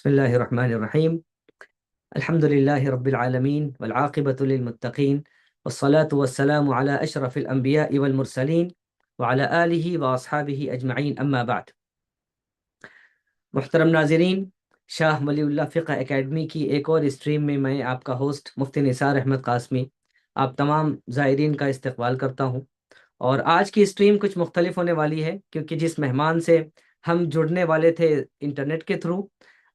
بسم الله الرحمن الرحيم. الحمد لله رب العالمين والعاقبة للمتقين والصلاة والسلام على أشرف الأنبياء والمرسلين وعلى آله وأصحابه أجمعين أما بعد. محترم ناظرین، شاہ ولی اللہ فقہ اکیڈمی کی ایک اور اسٹریم میں میں آپ کا ہوسٹ مفتی نثار احمد قاسمی آپ تمام زائرین کا استقبال کرتا ہوں۔ اور آج کی اسٹریم کچھ مختلف ہونے والی ہے، کیونکہ جس مہمان سے ہم جڑنے والے تھے انٹرنیٹ کے تھرو،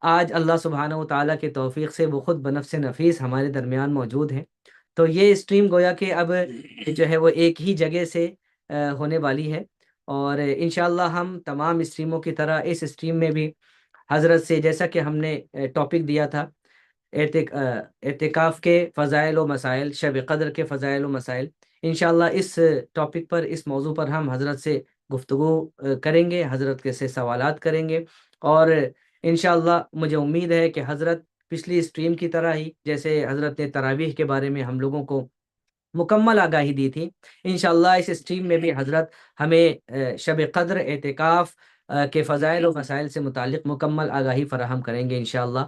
آج اللہ سبحانہ و تعالیٰ کی توفیق سے وہ خود بنفس نفیس ہمارے درمیان موجود ہیں۔ تو یہ اسٹریم گویا کہ اب جو ہے وہ ایک ہی جگہ سے ہونے والی ہے، اور انشاءاللہ ہم تمام اسٹریموں کی طرح اس اسٹریم میں بھی حضرت سے، جیسا کہ ہم نے ٹاپک دیا تھا اعتکاف کے فضائل و مسائل، شب قدر کے فضائل و مسائل، انشاءاللہ اس ٹاپک پر، اس موضوع پر ہم حضرت سے گفتگو کریں گے، حضرت کے سے سوالات کریں گے، اور انشاءاللہ مجھے امید ہے کہ حضرت پچھلی اسٹریم کی طرح ہی، جیسے حضرت نے تراویح کے بارے میں ہم لوگوں کو مکمل آگاہی دی تھی، انشاءاللہ اس اسٹریم میں بھی حضرت ہمیں شب قدر، اعتکاف کے فضائل و مسائل سے متعلق مکمل آگاہی فراہم کریں گے انشاءاللہ۔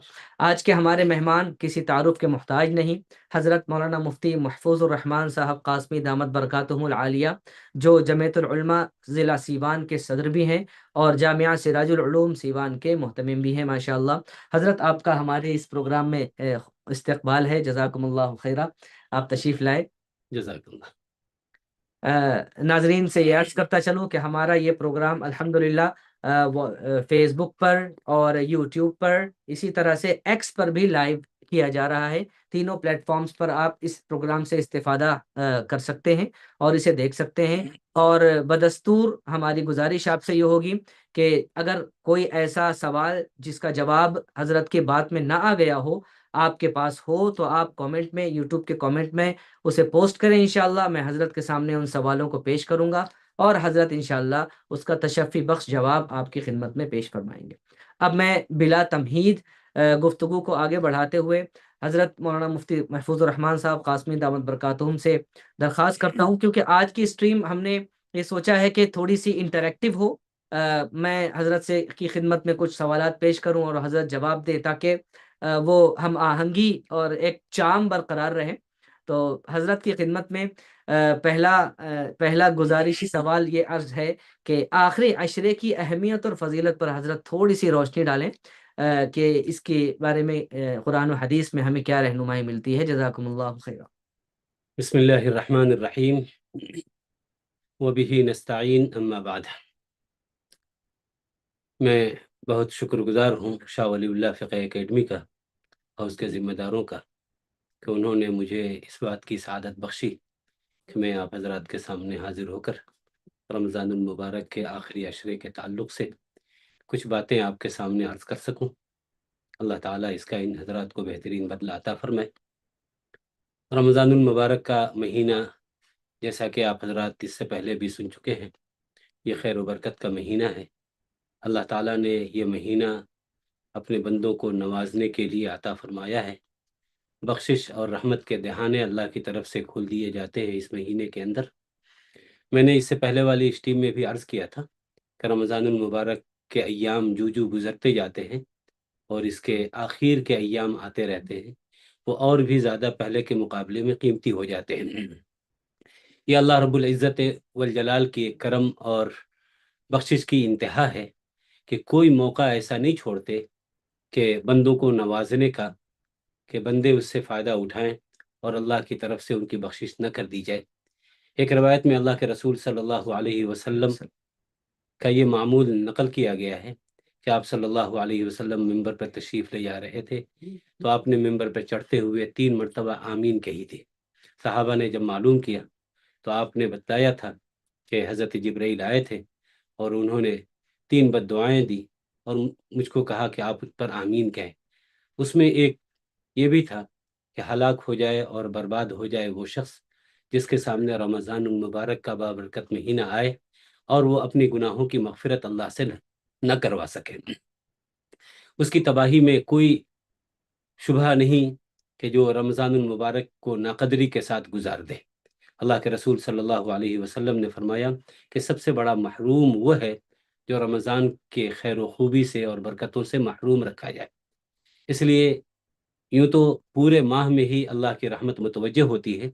آج کے ہمارے مہمان کسی تعارف کے محتاج نہیں، حضرت مولانا مفتی محفوظ الرحمان صاحب قاسمی دامت برکاتہم العالیہ، جو جمعیت العلماء ضلع سیوان کے صدر بھی ہیں اور جامعہ سراج العلوم سیوان کے محتمم بھی ہیں ماشاءاللہ۔ حضرت آپ کا ہمارے اس پروگرام میں استقبال ہے، جزاکم اللہ خیرہ، آپ تشریف لائے۔ جزاک اللہ۔ ناظرین سے یہ عرض کرتا چلوں کہ ہمارا یہ پروگرام الحمدللہ فیس بک پر اور یوٹیوب پر، اسی طرح سے ایکس پر بھی لائیو کیا جا رہا ہے۔ تینوں پلیٹ فارمز پر آپ اس پروگرام سے استفادہ کر سکتے ہیں اور اسے دیکھ سکتے ہیں۔ اور بدستور ہماری گزارش آپ سے یہ ہوگی کہ اگر کوئی ایسا سوال جس کا جواب حضرت کی بات میں نہ آ گیا ہو، آپ کے پاس ہو، تو آپ کامنٹ میں، یوٹیوب کے کامنٹ میں اسے پوسٹ کریں، انشاءاللہ میں حضرت کے سامنے ان سوالوں کو پیش کروں گا اور حضرت انشاءاللہ اس کا تشفی بخش جواب آپ کی خدمت میں پیش فرمائیں گے۔ اب میں بلا تمہید گفتگو کو آگے بڑھاتے ہوئے حضرت مولانا مفتی محفوظ الرحمان صاحب قاسمی دامت برکاتہم سے درخواست کرتا ہوں، کیونکہ آج کی اسٹریم ہم نے یہ سوچا ہے کہ تھوڑی سی انٹریکٹیو ہو، میں حضرت سے کی خدمت میں کچھ سوالات پیش کروں اور حضرت جواب دے، تاکہ وہ ہم آہنگی اور ایک چام برقرار رہے۔ تو حضرت کی خدمت میں پہلا گزارشی سوال یہ عرض ہے کہ آخری عشرے کی اہمیت اور فضیلت پر حضرت تھوڑی سی روشنی ڈالیں کہ اس کے بارے میں قرآن و حدیث میں ہمیں کیا رہنمائی ملتی ہے۔ جزاکم اللہ خیر۔ بسم اللہ الرحمن الرحیم وبہ نستعین اما بعد۔ میں بہت شکر گزار ہوں شاہ ولی اللہ فقہ اکیڈمی کا اور اس کے ذمہ داروں کا کہ انہوں نے مجھے اس بات کی سعادت بخشی کہ میں آپ حضرات کے سامنے حاضر ہو کر رمضان المبارک کے آخری عشرے کے تعلق سے کچھ باتیں آپ کے سامنے عرض کر سکوں۔ اللہ تعالیٰ اس کا ان حضرات کو بہترین بدلہ عطا فرمائے۔ رمضان المبارک کا مہینہ، جیسا کہ آپ حضرات اس سے پہلے بھی سن چکے ہیں، یہ خیر و برکت کا مہینہ ہے۔ اللہ تعالیٰ نے یہ مہینہ اپنے بندوں کو نوازنے کے لیے عطا فرمایا ہے۔ بخشش اور رحمت کے دہانے اللہ کی طرف سے کھول دیے جاتے ہیں اس مہینے کے اندر۔ میں نے اس سے پہلے والی اسٹریم میں بھی عرض کیا تھا کہ رمضان المبارک کے ایام جو گزرتے جاتے ہیں اور اس کے آخر کے ایام آتے رہتے ہیں، وہ اور بھی زیادہ پہلے کے مقابلے میں قیمتی ہو جاتے ہیں۔ یہ اللہ رب العزت والجلال کی ایک کرم اور بخشش کی انتہا ہے کہ کوئی موقع ایسا نہیں چھوڑتے کہ بندوں کو نوازنے کا، کہ بندے اس سے فائدہ اٹھائیں اور اللہ کی طرف سے ان کی بخشش نہ کر دی جائے۔ ایک روایت میں اللہ کے رسول صلی اللہ علیہ وسلم کا یہ معمول نقل کیا گیا ہے کہ آپ صلی اللہ علیہ وسلم ممبر پر تشریف لے جا رہے تھے تو آپ نے ممبر پر چڑھتے ہوئے 3 مرتبہ آمین کہی تھی۔ صحابہ نے جب معلوم کیا تو آپ نے بتایا تھا کہ حضرت جبرائیل آئے تھے اور انہوں نے 3 بد دعائیں دی اور مجھ کو کہا کہ آپ اس پر آمین کہیں۔ اس میں ایک یہ بھی تھا کہ ہلاک ہو جائے اور برباد ہو جائے وہ شخص جس کے سامنے رمضان المبارک کا بابرکت مہینہ آئے اور وہ اپنی گناہوں کی مغفرت اللہ سے نہ کروا سکے۔ اس کی تباہی میں کوئی شبہ نہیں کہ جو رمضان المبارک کو ناقدری کے ساتھ گزار دے۔ اللہ کے رسول صلی اللہ علیہ وسلم نے فرمایا کہ سب سے بڑا محروم وہ ہے جو رمضان کے خیر و خوبی سے اور برکتوں سے محروم رکھا جائے۔ اس لیے یوں تو پورے ماہ میں ہی اللہ کی رحمت متوجہ ہوتی ہے،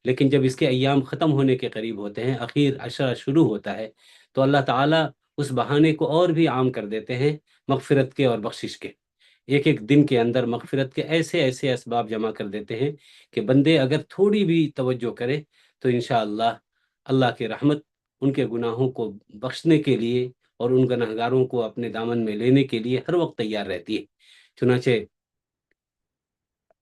لیکن جب اس کے ایام ختم ہونے کے قریب ہوتے ہیں، اخیر عشرہ شروع ہوتا ہے، تو اللہ تعالیٰ اس بہانے کو اور بھی عام کر دیتے ہیں مغفرت کے اور بخشش کے۔ ایک ایک دن کے اندر مغفرت کے ایسے ایسے اسباب جمع کر دیتے ہیں کہ بندے اگر تھوڑی بھی توجہ کرے تو انشاءاللہ اللہ کی رحمت ان کے گناہوں کو بخشنے کے لیے اور ان گناہگاروں کو اپنے دامن میں لینے کے لیے ہر وقت تیار رہتی ہے۔ چنانچہ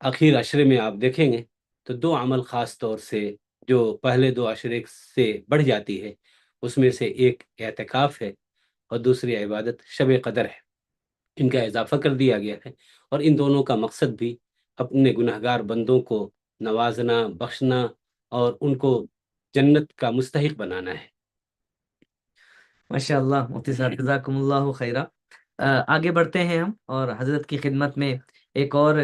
آخر عشرے میں آپ دیکھیں گے تو دو عمل خاص طور سے جو پہلے دو عشرے سے بڑھ جاتی ہے، اس میں سے ایک اعتکاف ہے اور دوسری عبادت شب قدر ہے۔ ان کا اضافہ کر دیا گیا ہے، اور ان دونوں کا مقصد بھی اپنے گنہگار بندوں کو نوازنا، بخشنا اور ان کو جنت کا مستحق بنانا ہے۔ ماشاء اللہ مفتی صاحب، جزاکم اللہ خیرہ۔ آگے بڑھتے ہیں ہم، اور حضرت کی خدمت میں ایک اور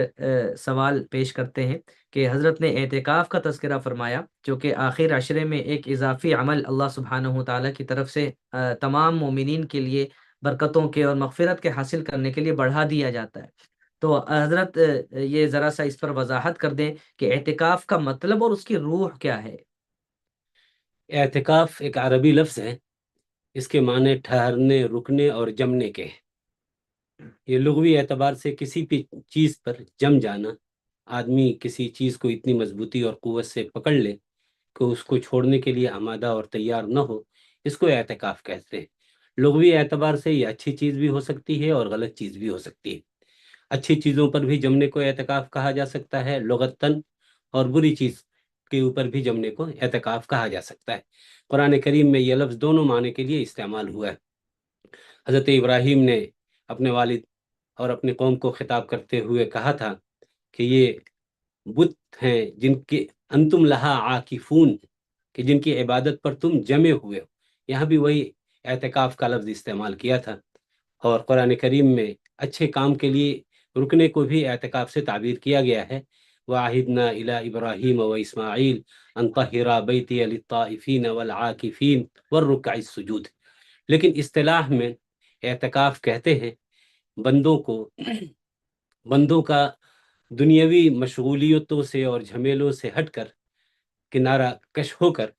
سوال پیش کرتے ہیں کہ حضرت نے اعتکاف کا تذکرہ فرمایا، جو کہ آخر عشرے میں ایک اضافی عمل اللہ سبحانہ تعالیٰ کی طرف سے تمام مومنین کے لیے برکتوں کے اور مغفرت کے حاصل کرنے کے لیے بڑھا دیا جاتا ہے۔ تو حضرت یہ ذرا سا اس پر وضاحت کر دیں کہ اعتکاف کا مطلب اور اس کی روح کیا ہے؟ اعتکاف ایک عربی لفظ ہے، اس کے معنی ٹھہرنے، رکنے اور جمنے کے ہیں۔ یہ لغوی اعتبار سے کسی بھی چیز پر جم جانا، آدمی کسی چیز کو اتنی مضبوطی اور قوت سے پکڑ لے کہ اس کو چھوڑنے کے لیے آمادہ اور تیار نہ ہو، اس کو اعتکاف کہتے ہیں۔ لغوی اعتبار سے یہ اچھی چیز بھی ہو سکتی ہے اور غلط چیز بھی ہو سکتی ہے۔ اچھی چیزوں پر بھی جمنے کو اعتکاف کہا جا سکتا ہے لغتاً، اور بری چیز کے اوپر بھی جمنے کو اعتکاف کہا جا سکتا ہے۔ قرآن کریم میں یہ لفظ دونوں معنی کے لیے استعمال ہوا ہے۔ حضرت ابراہیم نے اپنے والد اور اپنی قوم کو خطاب کرتے ہوئے کہا تھا کہ یہ بت ہیں جن کے انتم لہا عاکفون، کہ جن کی عبادت پر تم جمے ہوئے ہو۔ یہاں بھی وہی اعتکاف کا لفظ استعمال کیا تھا، اور قرآن کریم میں اچھے کام کے لیے رکنے کو بھی اعتکاف سے تعبیر کیا گیا ہے۔ وَعَهِدْنَا إِلَىٰ إِبْرَاهِيمَ وَإِسْمَاعِيلَ أَن طَهِّرَا بَيْتِيَ لِلطَّائِفِينَ وَالْعَاكِفِينَ وَالرُّكَّعِ السُّجُودِ۔ لیکن اصطلاح میں اعتکاف کہتے ہیں بندوں کا دنیاوی مشغولیتوں سے اور جھمیلوں سے ہٹ کر، کنارہ کش ہو کر،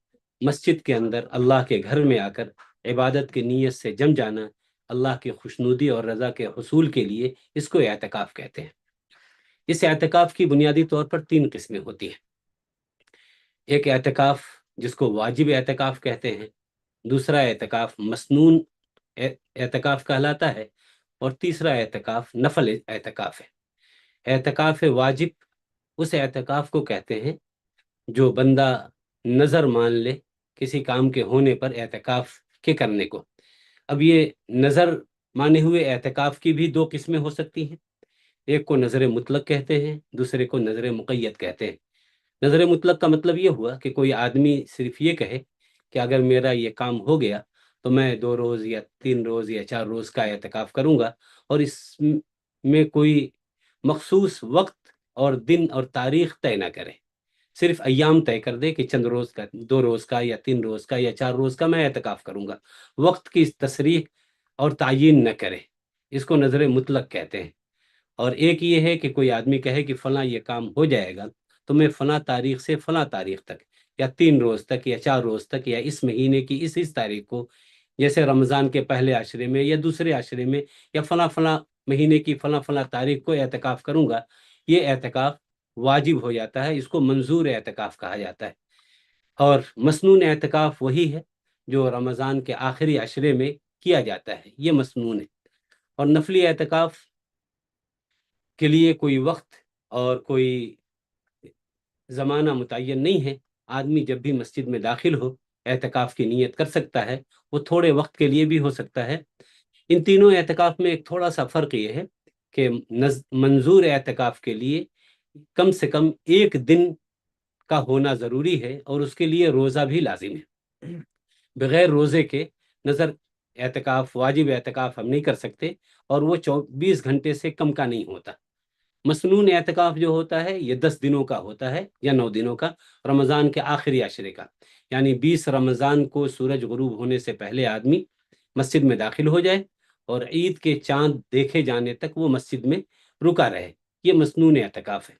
مسجد کے اندر اللہ کے گھر میں آ کر عبادت کی نیت سے جم جانا، اللہ کی خوشنودی اور رضا کے حصول کے لیے، اس کو اعتکاف کہتے ہیں۔ اس اعتکاف کی بنیادی طور پر 3 قسمیں ہوتی ہیں۔ ایک اعتکاف جس کو واجب اعتکاف کہتے ہیں، دوسرا اعتکاف مسنون اعتکاف کہلاتا ہے، اور تیسرا اعتکاف نفل اعتکاف ہے۔ اعتکاف واجب اس اعتکاف کو کہتے ہیں جو بندہ نظر مان لے کسی کام کے ہونے پر اعتکاف کے کرنے کو۔ اب یہ نظر مانے ہوئے اعتکاف کی بھی 2 قسمیں ہو سکتی ہیں۔ ایک کو نظر مطلق کہتے ہیں، دوسرے کو نظر مقید کہتے ہیں۔ نظر مطلق کا مطلب یہ ہوا کہ کوئی آدمی صرف یہ کہے کہ اگر میرا یہ کام ہو گیا تو میں 2 روز یا 3 روز یا 4 روز کا اعتکاف کروں گا، اور اس میں کوئی مخصوص وقت اور دن اور تاریخ طے نہ کرے، صرف ایام طے کر دے کہ چند روز کا، 2 روز کا یا 3 روز کا یا 4 روز کا میں اعتکاف کروں گا، وقت کی تصریح اور تعیین نہ کرے، اس کو نظر مطلق کہتے ہیں۔ اور ایک یہ ہے کہ کوئی آدمی کہے کہ فلاں یہ کام ہو جائے گا تو میں فلاں تاریخ سے فلاں تاریخ تک، یا 3 روز تک یا 4 روز تک، یا اس مہینے کی اس تاریخ کو، جیسے رمضان کے پہلے عشرے میں یا دوسرے عشرے میں، یا فلاں فلاں مہینے کی فلاں فلاں تاریخ کو اعتکاف کروں گا، یہ اعتکاف واجب ہو جاتا ہے۔ اس کو منظور اعتکاف کہا جاتا ہے۔ اور مسنون اعتکاف وہی ہے جو رمضان کے آخری عشرے میں کیا جاتا ہے، یہ مسنون ہے۔ اور نفلی اعتکاف کے لیے کوئی وقت اور کوئی زمانہ متعین نہیں ہے، آدمی جب بھی مسجد میں داخل ہو اعتکاف کی نیت کر سکتا ہے، وہ تھوڑے وقت کے لیے بھی ہو سکتا ہے۔ ان تینوں اعتکاف میں ایک تھوڑا سا فرق یہ ہے کہ منظور اعتکاف کے لیے کم سے کم 1 دن کا ہونا ضروری ہے، اور اس کے لیے روزہ بھی لازم ہے۔ بغیر روزے کے نظر اعتکاف، واجب اعتکاف ہم نہیں کر سکتے، اور وہ 24 گھنٹے سے کم کا نہیں ہوتا۔ مسنون اعتکاف جو ہوتا ہے یہ 10 دنوں کا ہوتا ہے یا 9 دنوں کا، رمضان کے آخری عشرے کا، یعنی 20 رمضان کو سورج غروب ہونے سے پہلے آدمی مسجد میں داخل ہو جائے، اور عید کے چاند دیکھے جانے تک وہ مسجد میں رکا رہے، یہ مسنون اعتکاف ہے،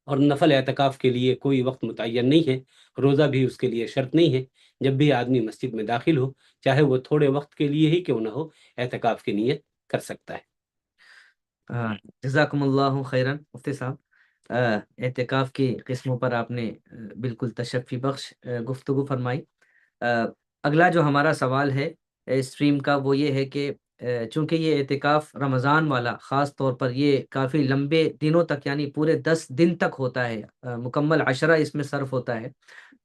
اور نفل اعتکاف کے لیے کوئی وقت متعین نہیں ہے، روزہ بھی اس کے لیے شرط نہیں ہے۔ جب بھی آدمی مسجد میں داخل ہو، چاہے وہ تھوڑے وقت کے لیے ہی کیوں نہ ہو، اعتکاف کی نیت کر سکتا ہے۔ جزاکم اللہ خیرن مفتی صاحب، اعتکاف کی قسموں پر آپ نے بالکل تشفی بخش گفتگو فرمائی۔ اگلا جو ہمارا سوال ہے اسٹریم کا وہ یہ ہے کہ چونکہ یہ اعتکاف رمضان والا خاص طور پر یہ کافی لمبے دنوں تک یعنی پورے 10 دن تک ہوتا ہے، مکمل 10 اس میں صرف ہوتا ہے،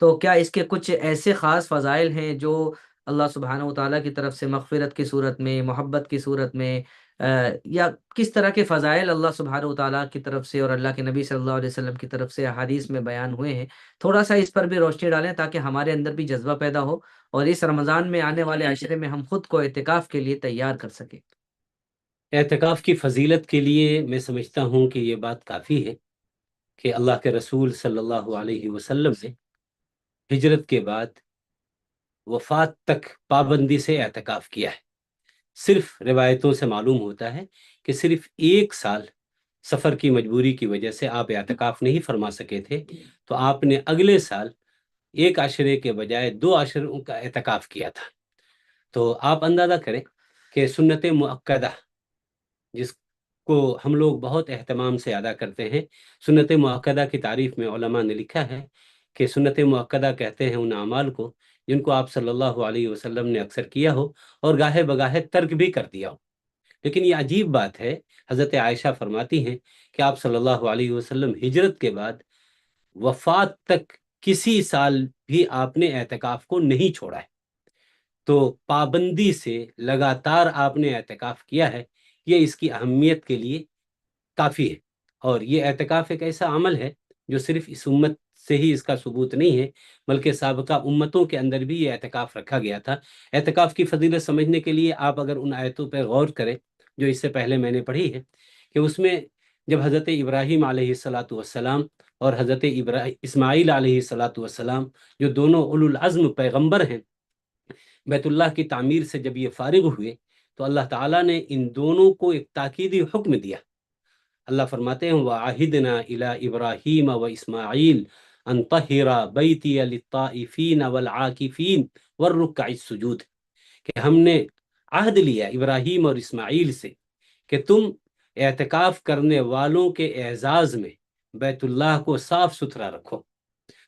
تو کیا اس کے کچھ ایسے خاص فضائل ہیں جو اللہ سبحانہ و تعالیٰ کی طرف سے مغفرت کی صورت میں، محبت کی صورت میں، یا کس طرح کے فضائل اللہ سبحانہ و تعالیٰ کی طرف سے اور اللہ کے نبی صلی اللہ علیہ وسلم کی طرف سے حدیث میں بیان ہوئے ہیں؟ تھوڑا سا اس پر بھی روشنی ڈالیں تاکہ ہمارے اندر بھی جذبہ پیدا ہو اور اس رمضان میں آنے والے عشرے میں ہم خود کو اعتکاف کے لیے تیار کر سکیں۔ اعتکاف کی فضیلت کے لیے میں سمجھتا ہوں کہ یہ بات کافی ہے کہ اللہ کے رسول صلی اللہ علیہ وسلم نے ہجرت کے بعد وفات تک پابندی سے اعتکاف کیا ہے۔ صرف روایتوں سے معلوم ہوتا ہے کہ صرف 1 سال سفر کی مجبوری کی وجہ سے آپ اعتکاف نہیں فرما سکے تھے، تو آپ نے اگلے سال 1 عشرے کے بجائے 2 عشروں کا اعتکاف کیا تھا۔ تو آپ اندازہ کریں کہ سنت مؤکدہ جس کو ہم لوگ بہت اہتمام سے ادا کرتے ہیں، سنت مؤکدہ کی تعریف میں علماء نے لکھا ہے کہ سنت مؤکدہ کہتے ہیں ان اعمال کو جن کو آپ صلی اللہ علیہ وسلم نے اکثر کیا ہو اور گاہے بگاہے ترک بھی کر دیا ہو۔ لیکن یہ عجیب بات ہے، حضرت عائشہ فرماتی ہیں کہ آپ صلی اللہ علیہ وسلم ہجرت کے بعد وفات تک کسی سال بھی آپ نے اعتکاف کو نہیں چھوڑا ہے۔ تو پابندی سے لگاتار آپ نے اعتکاف کیا ہے، یہ اس کی اہمیت کے لیے کافی ہے۔ اور یہ اعتکاف ایک ایسا عمل ہے جو صرف اس امت سے ہی اس کا ثبوت نہیں ہے، بلکہ سابقہ امتوں کے اندر بھی یہ اعتکاف رکھا گیا تھا۔ اعتکاف کی فضیلت سمجھنے کے لیے آپ اگر ان آیتوں پہ غور کریں جو اس سے پہلے میں نے پڑھی ہے، کہ اس میں جب حضرت ابراہیم علیہ الصلاۃ والسلام اور حضرت اسماعیل علیہ الصلاۃ والسلام جو دونوں اولو العزم پیغمبر ہیں، بیت اللہ کی تعمیر سے جب یہ فارغ ہوئے تو اللہ تعالیٰ نے ان دونوں کو ایک تاکیدی حکم دیا۔ اللہ فرماتے ہیں وَعَهِدْنَا إِلَىٰ إِبْرَاهِيمَ وَإِسْمَاعِيلَ أَن طَهِّرَا بَيْتِيَ لِلطَّائِفِينَ وَالْعَاكِفِينَ وَالرُّكَّعِ السُّجُودِ، کہ ہم نے عہد لیا ابراہیم اور اسماعیل سے کہ تم اعتکاف کرنے والوں کے اعزاز میں بیت اللہ کو صاف ستھرا رکھو۔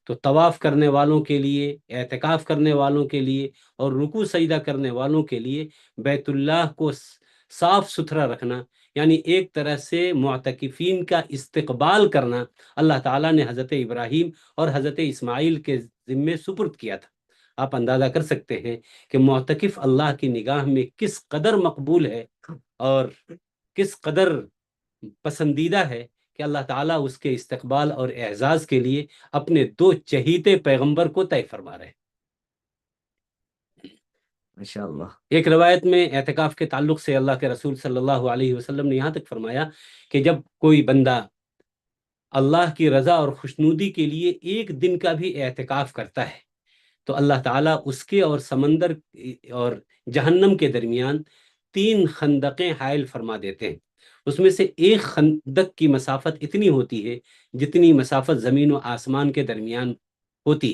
تو طواف کرنے والوں کے لیے، اعتکاف کرنے والوں کے لیے اور رکوع سجدہ کرنے والوں کے لیے بیت اللہ کو صاف ستھرا رکھنا، یعنی ایک طرح سے معتکفین کا استقبال کرنا، اللہ تعالیٰ نے حضرت ابراہیم اور حضرت اسماعیل کے ذمے سپرد کیا تھا۔ آپ اندازہ کر سکتے ہیں کہ معتکف اللہ کی نگاہ میں کس قدر مقبول ہے اور کس قدر پسندیدہ ہے کہ اللہ تعالیٰ اس کے استقبال اور اعزاز کے لیے اپنے 2 چہیتے پیغمبر کو طے فرما رہے ہیں۔ ماشاءاللہ۔ ایک روایت میں اعتکاف کے تعلق سے اللہ کے رسول صلی اللہ علیہ وسلم نے یہاں تک فرمایا کہ جب کوئی بندہ اللہ کی رضا اور خوشنودی کے لیے 1 دن کا بھی اعتکاف کرتا ہے تو اللہ تعالیٰ اس کے اور سمندر اور جہنم کے درمیان 3 خندقیں حائل فرما دیتے ہیں۔ اس میں سے ایک خندق کی مسافت اتنی ہوتی ہے جتنی مسافت زمین و آسمان کے درمیان ہوتی۔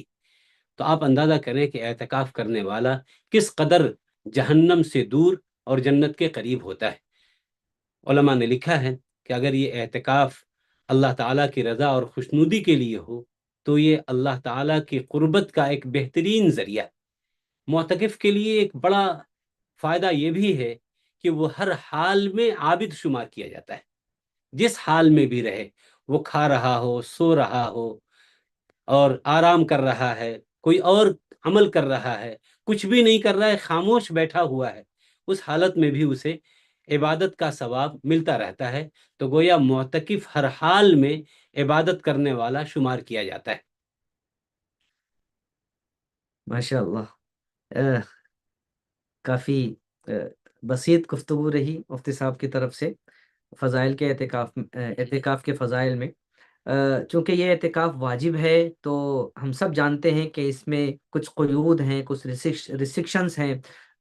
تو آپ اندازہ کریں کہ اعتکاف کرنے والا کس قدر جہنم سے دور اور جنت کے قریب ہوتا ہے۔ علماء نے لکھا ہے کہ اگر یہ اعتکاف اللہ تعالیٰ کی رضا اور خوشنودی کے لیے ہو تو یہ اللہ تعالیٰ کی قربت کا ایک بہترین ذریعہ۔ معتکف کے لیے ایک بڑا فائدہ یہ بھی ہے کہ وہ ہر حال میں عابد شمار کیا جاتا ہے۔ جس حال میں بھی رہے، وہ کھا رہا ہو، سو رہا ہو اور آرام کر رہا ہے، کوئی اور عمل کر رہا ہے، کچھ بھی نہیں کر رہا ہے، خاموش بیٹھا ہوا ہے، اس حالت میں بھی اسے عبادت کا ثواب ملتا رہتا ہے۔ تو گویا معتکف ہر حال میں عبادت کرنے والا شمار کیا جاتا ہے۔ ماشاءاللہ، کافی بسیط گفتگو رہی مفتی صاحب کی طرف سے فضائل کے اعتکاف کے فضائل میں۔ چونکہ یہ اعتکاف واجب ہے تو ہم سب جانتے ہیں کہ اس میں کچھ قیود ہیں، کچھ ریسٹرکشنز ہیں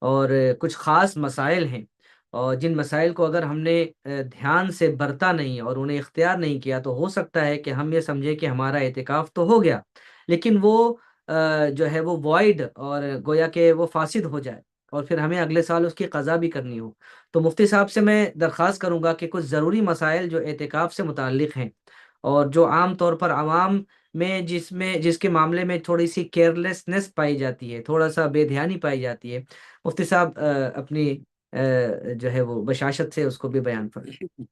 اور کچھ خاص مسائل ہیں۔ اور جن مسائل کو اگر ہم نے دھیان سے برتا نہیں اور انہیں اختیار نہیں کیا تو ہو سکتا ہے کہ ہم یہ سمجھیں کہ ہمارا اعتکاف تو ہو گیا، لیکن وہ جو ہے وہ وائڈ اور گویا کہ وہ فاسد ہو جائے اور پھر ہمیں اگلے سال اس کی قضا بھی کرنی ہو۔ تو مفتی صاحب سے میں درخواست کروں گا کہ کچھ ضروری مسائل جو اعتکاف سے متعلق ہیں اور جو عام طور پر عوام میں جس کے معاملے میں تھوڑی سی کیئرلیسنس پائی جاتی ہے، تھوڑا سا بے دھیانی پائی جاتی ہے، مفتی صاحب اپنی جو ہے وہ بشاشت سے اس کو بھی بیان فرمائیں۔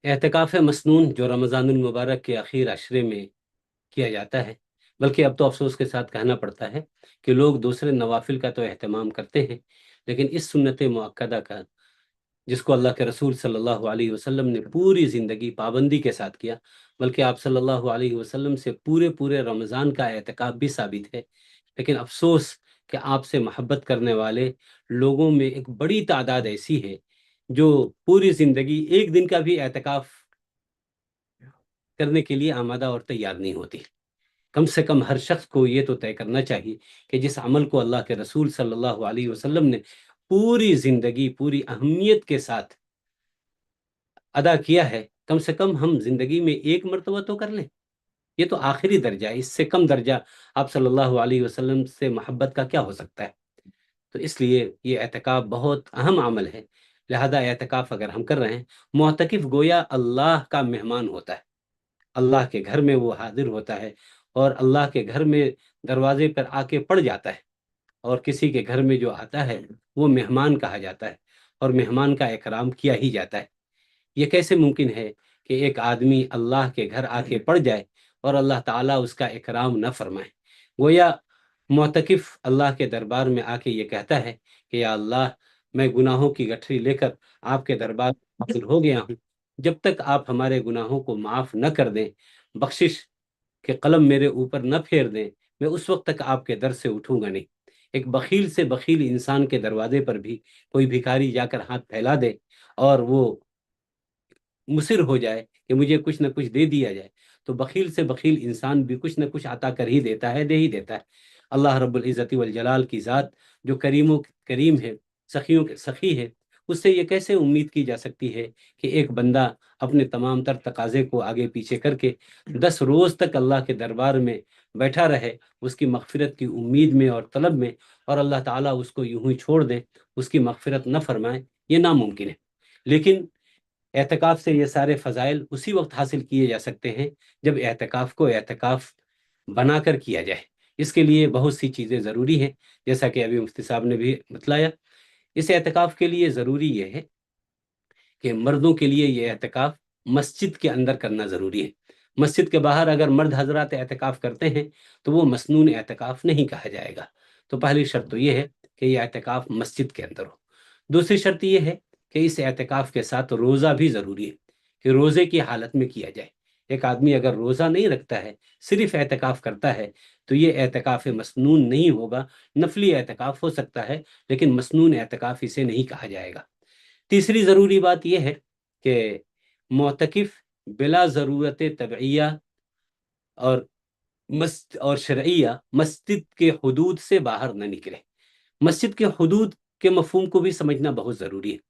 اعتکاف مسنون جو رمضان المبارک کے آخر عشرے میں کیا جاتا ہے، بلکہ اب تو افسوس کے ساتھ کہنا پڑتا ہے کہ لوگ دوسرے نوافل کا تو اہتمام کرتے ہیں، لیکن اس سنت مؤکدہ کا، جس کو اللہ کے رسول صلی اللہ علیہ وسلم نے پوری زندگی پابندی کے ساتھ کیا، بلکہ آپ صلی اللہ علیہ وسلم سے پورے رمضان کا اعتکاف بھی ثابت ہے، لیکن افسوس کہ آپ سے محبت کرنے والے لوگوں میں ایک بڑی تعداد ایسی ہے جو پوری زندگی ایک دن کا بھی اعتکاف کرنے کے لیے آمادہ اور تیار نہیں ہوتی۔ کم سے کم ہر شخص کو یہ تو طے کرنا چاہیے کہ جس عمل کو اللہ کے رسول صلی اللہ علیہ وسلم نے پوری زندگی پوری اہمیت کے ساتھ ادا کیا ہے، کم سے کم ہم زندگی میں ایک مرتبہ تو کر لیں۔ یہ تو آخری درجہ ہے، اس سے کم درجہ آپ صلی اللہ علیہ وسلم سے محبت کا کیا ہو سکتا ہے؟ تو اس لیے یہ اعتکاف بہت اہم عمل ہے، لہذا اعتکاف اگر ہم کر رہے ہیں، معتکف گویا اللہ کا مہمان ہوتا ہے، اللہ کے گھر میں وہ حاضر ہوتا ہے اور اللہ کے گھر میں دروازے پر آ کے پڑ جاتا ہے، اور کسی کے گھر میں جو آتا ہے وہ مہمان کہا جاتا ہے اور مہمان کا اکرام کیا ہی جاتا ہے۔ یہ کیسے ممکن ہے کہ ایک آدمی اللہ کے گھر آ کے پڑ جائے اور اللہ تعالیٰ اس کا اکرام نہ فرمائے؟ گویا معتکف اللہ کے دربار میں آ کے یہ کہتا ہے کہ یا اللہ، میں گناہوں کی گٹھری لے کر آپ کے دربار میں حاضر ہو گیا ہوں، جب تک آپ ہمارے گناہوں کو معاف نہ کر دیں، بخشش کے قلم میرے اوپر نہ پھیر دیں، میں اس وقت تک آپ کے در سے اٹھوں گا نہیں۔ ایک بخیل سے بخیل انسان کے دروازے پر بھی کوئی بھکاری جا کر ہاتھ پھیلا دے اور وہ مصر ہو جائے کہ مجھے کچھ نہ کچھ دے دیا جائے، تو بخیل سے بخیل انسان بھی کچھ نہ کچھ عطا کر ہی دیتا ہے، دے ہی دیتا ہے۔ اللہ رب العزت والجلال کی ذات جو کریم ہے، سخیوں کے سخی ہے، اس سے یہ کیسے امید کی جا سکتی ہے کہ ایک بندہ اپنے تمام تر تقاضے کو آگے پیچھے کر کے 10 روز تک اللہ کے دربار میں بیٹھا رہے، اس کی مغفرت کی امید میں اور طلب میں، اور اللہ تعالیٰ اس کو یوں ہی چھوڑ دے، اس کی مغفرت نہ فرمائے؟ یہ ناممکن ہے۔ لیکن اعتکاف سے یہ سارے فضائل اسی وقت حاصل کیے جا سکتے ہیں جب اعتکاف کو اعتکاف بنا کر کیا جائے۔ اس کے لیے بہت سی چیزیں ضروری ہیں، جیسا کہ ابھی مفتی صاحب نے بھی بتلایا۔ اس اعتکاف کے لیے ضروری یہ ہے کہ مردوں کے لیے یہ اعتکاف مسجد کے اندر کرنا ضروری ہے۔ مسجد کے باہر اگر مرد حضرات اعتکاف کرتے ہیں تو وہ مسنون اعتکاف نہیں کہا جائے گا۔ تو پہلی شرط تو یہ ہے کہ یہ اعتکاف مسجد کے اندر ہو۔ دوسری شرط یہ ہے کہ اس اعتکاف کے ساتھ روزہ بھی ضروری ہے، کہ روزے کی حالت میں کیا جائے۔ ایک آدمی اگر روزہ نہیں رکھتا ہے، صرف اعتکاف کرتا ہے، تو یہ اعتکاف مسنون نہیں ہوگا۔ نفلی اعتکاف ہو سکتا ہے لیکن مسنون اعتکاف اسے نہیں کہا جائے گا۔ تیسری ضروری بات یہ ہے کہ معتکف بلا ضرورت طبعیہ اور شرعیہ مسجد کے حدود سے باہر نہ نکلے۔ مسجد کے حدود کے مفہوم کو بھی سمجھنا بہت ضروری ہے۔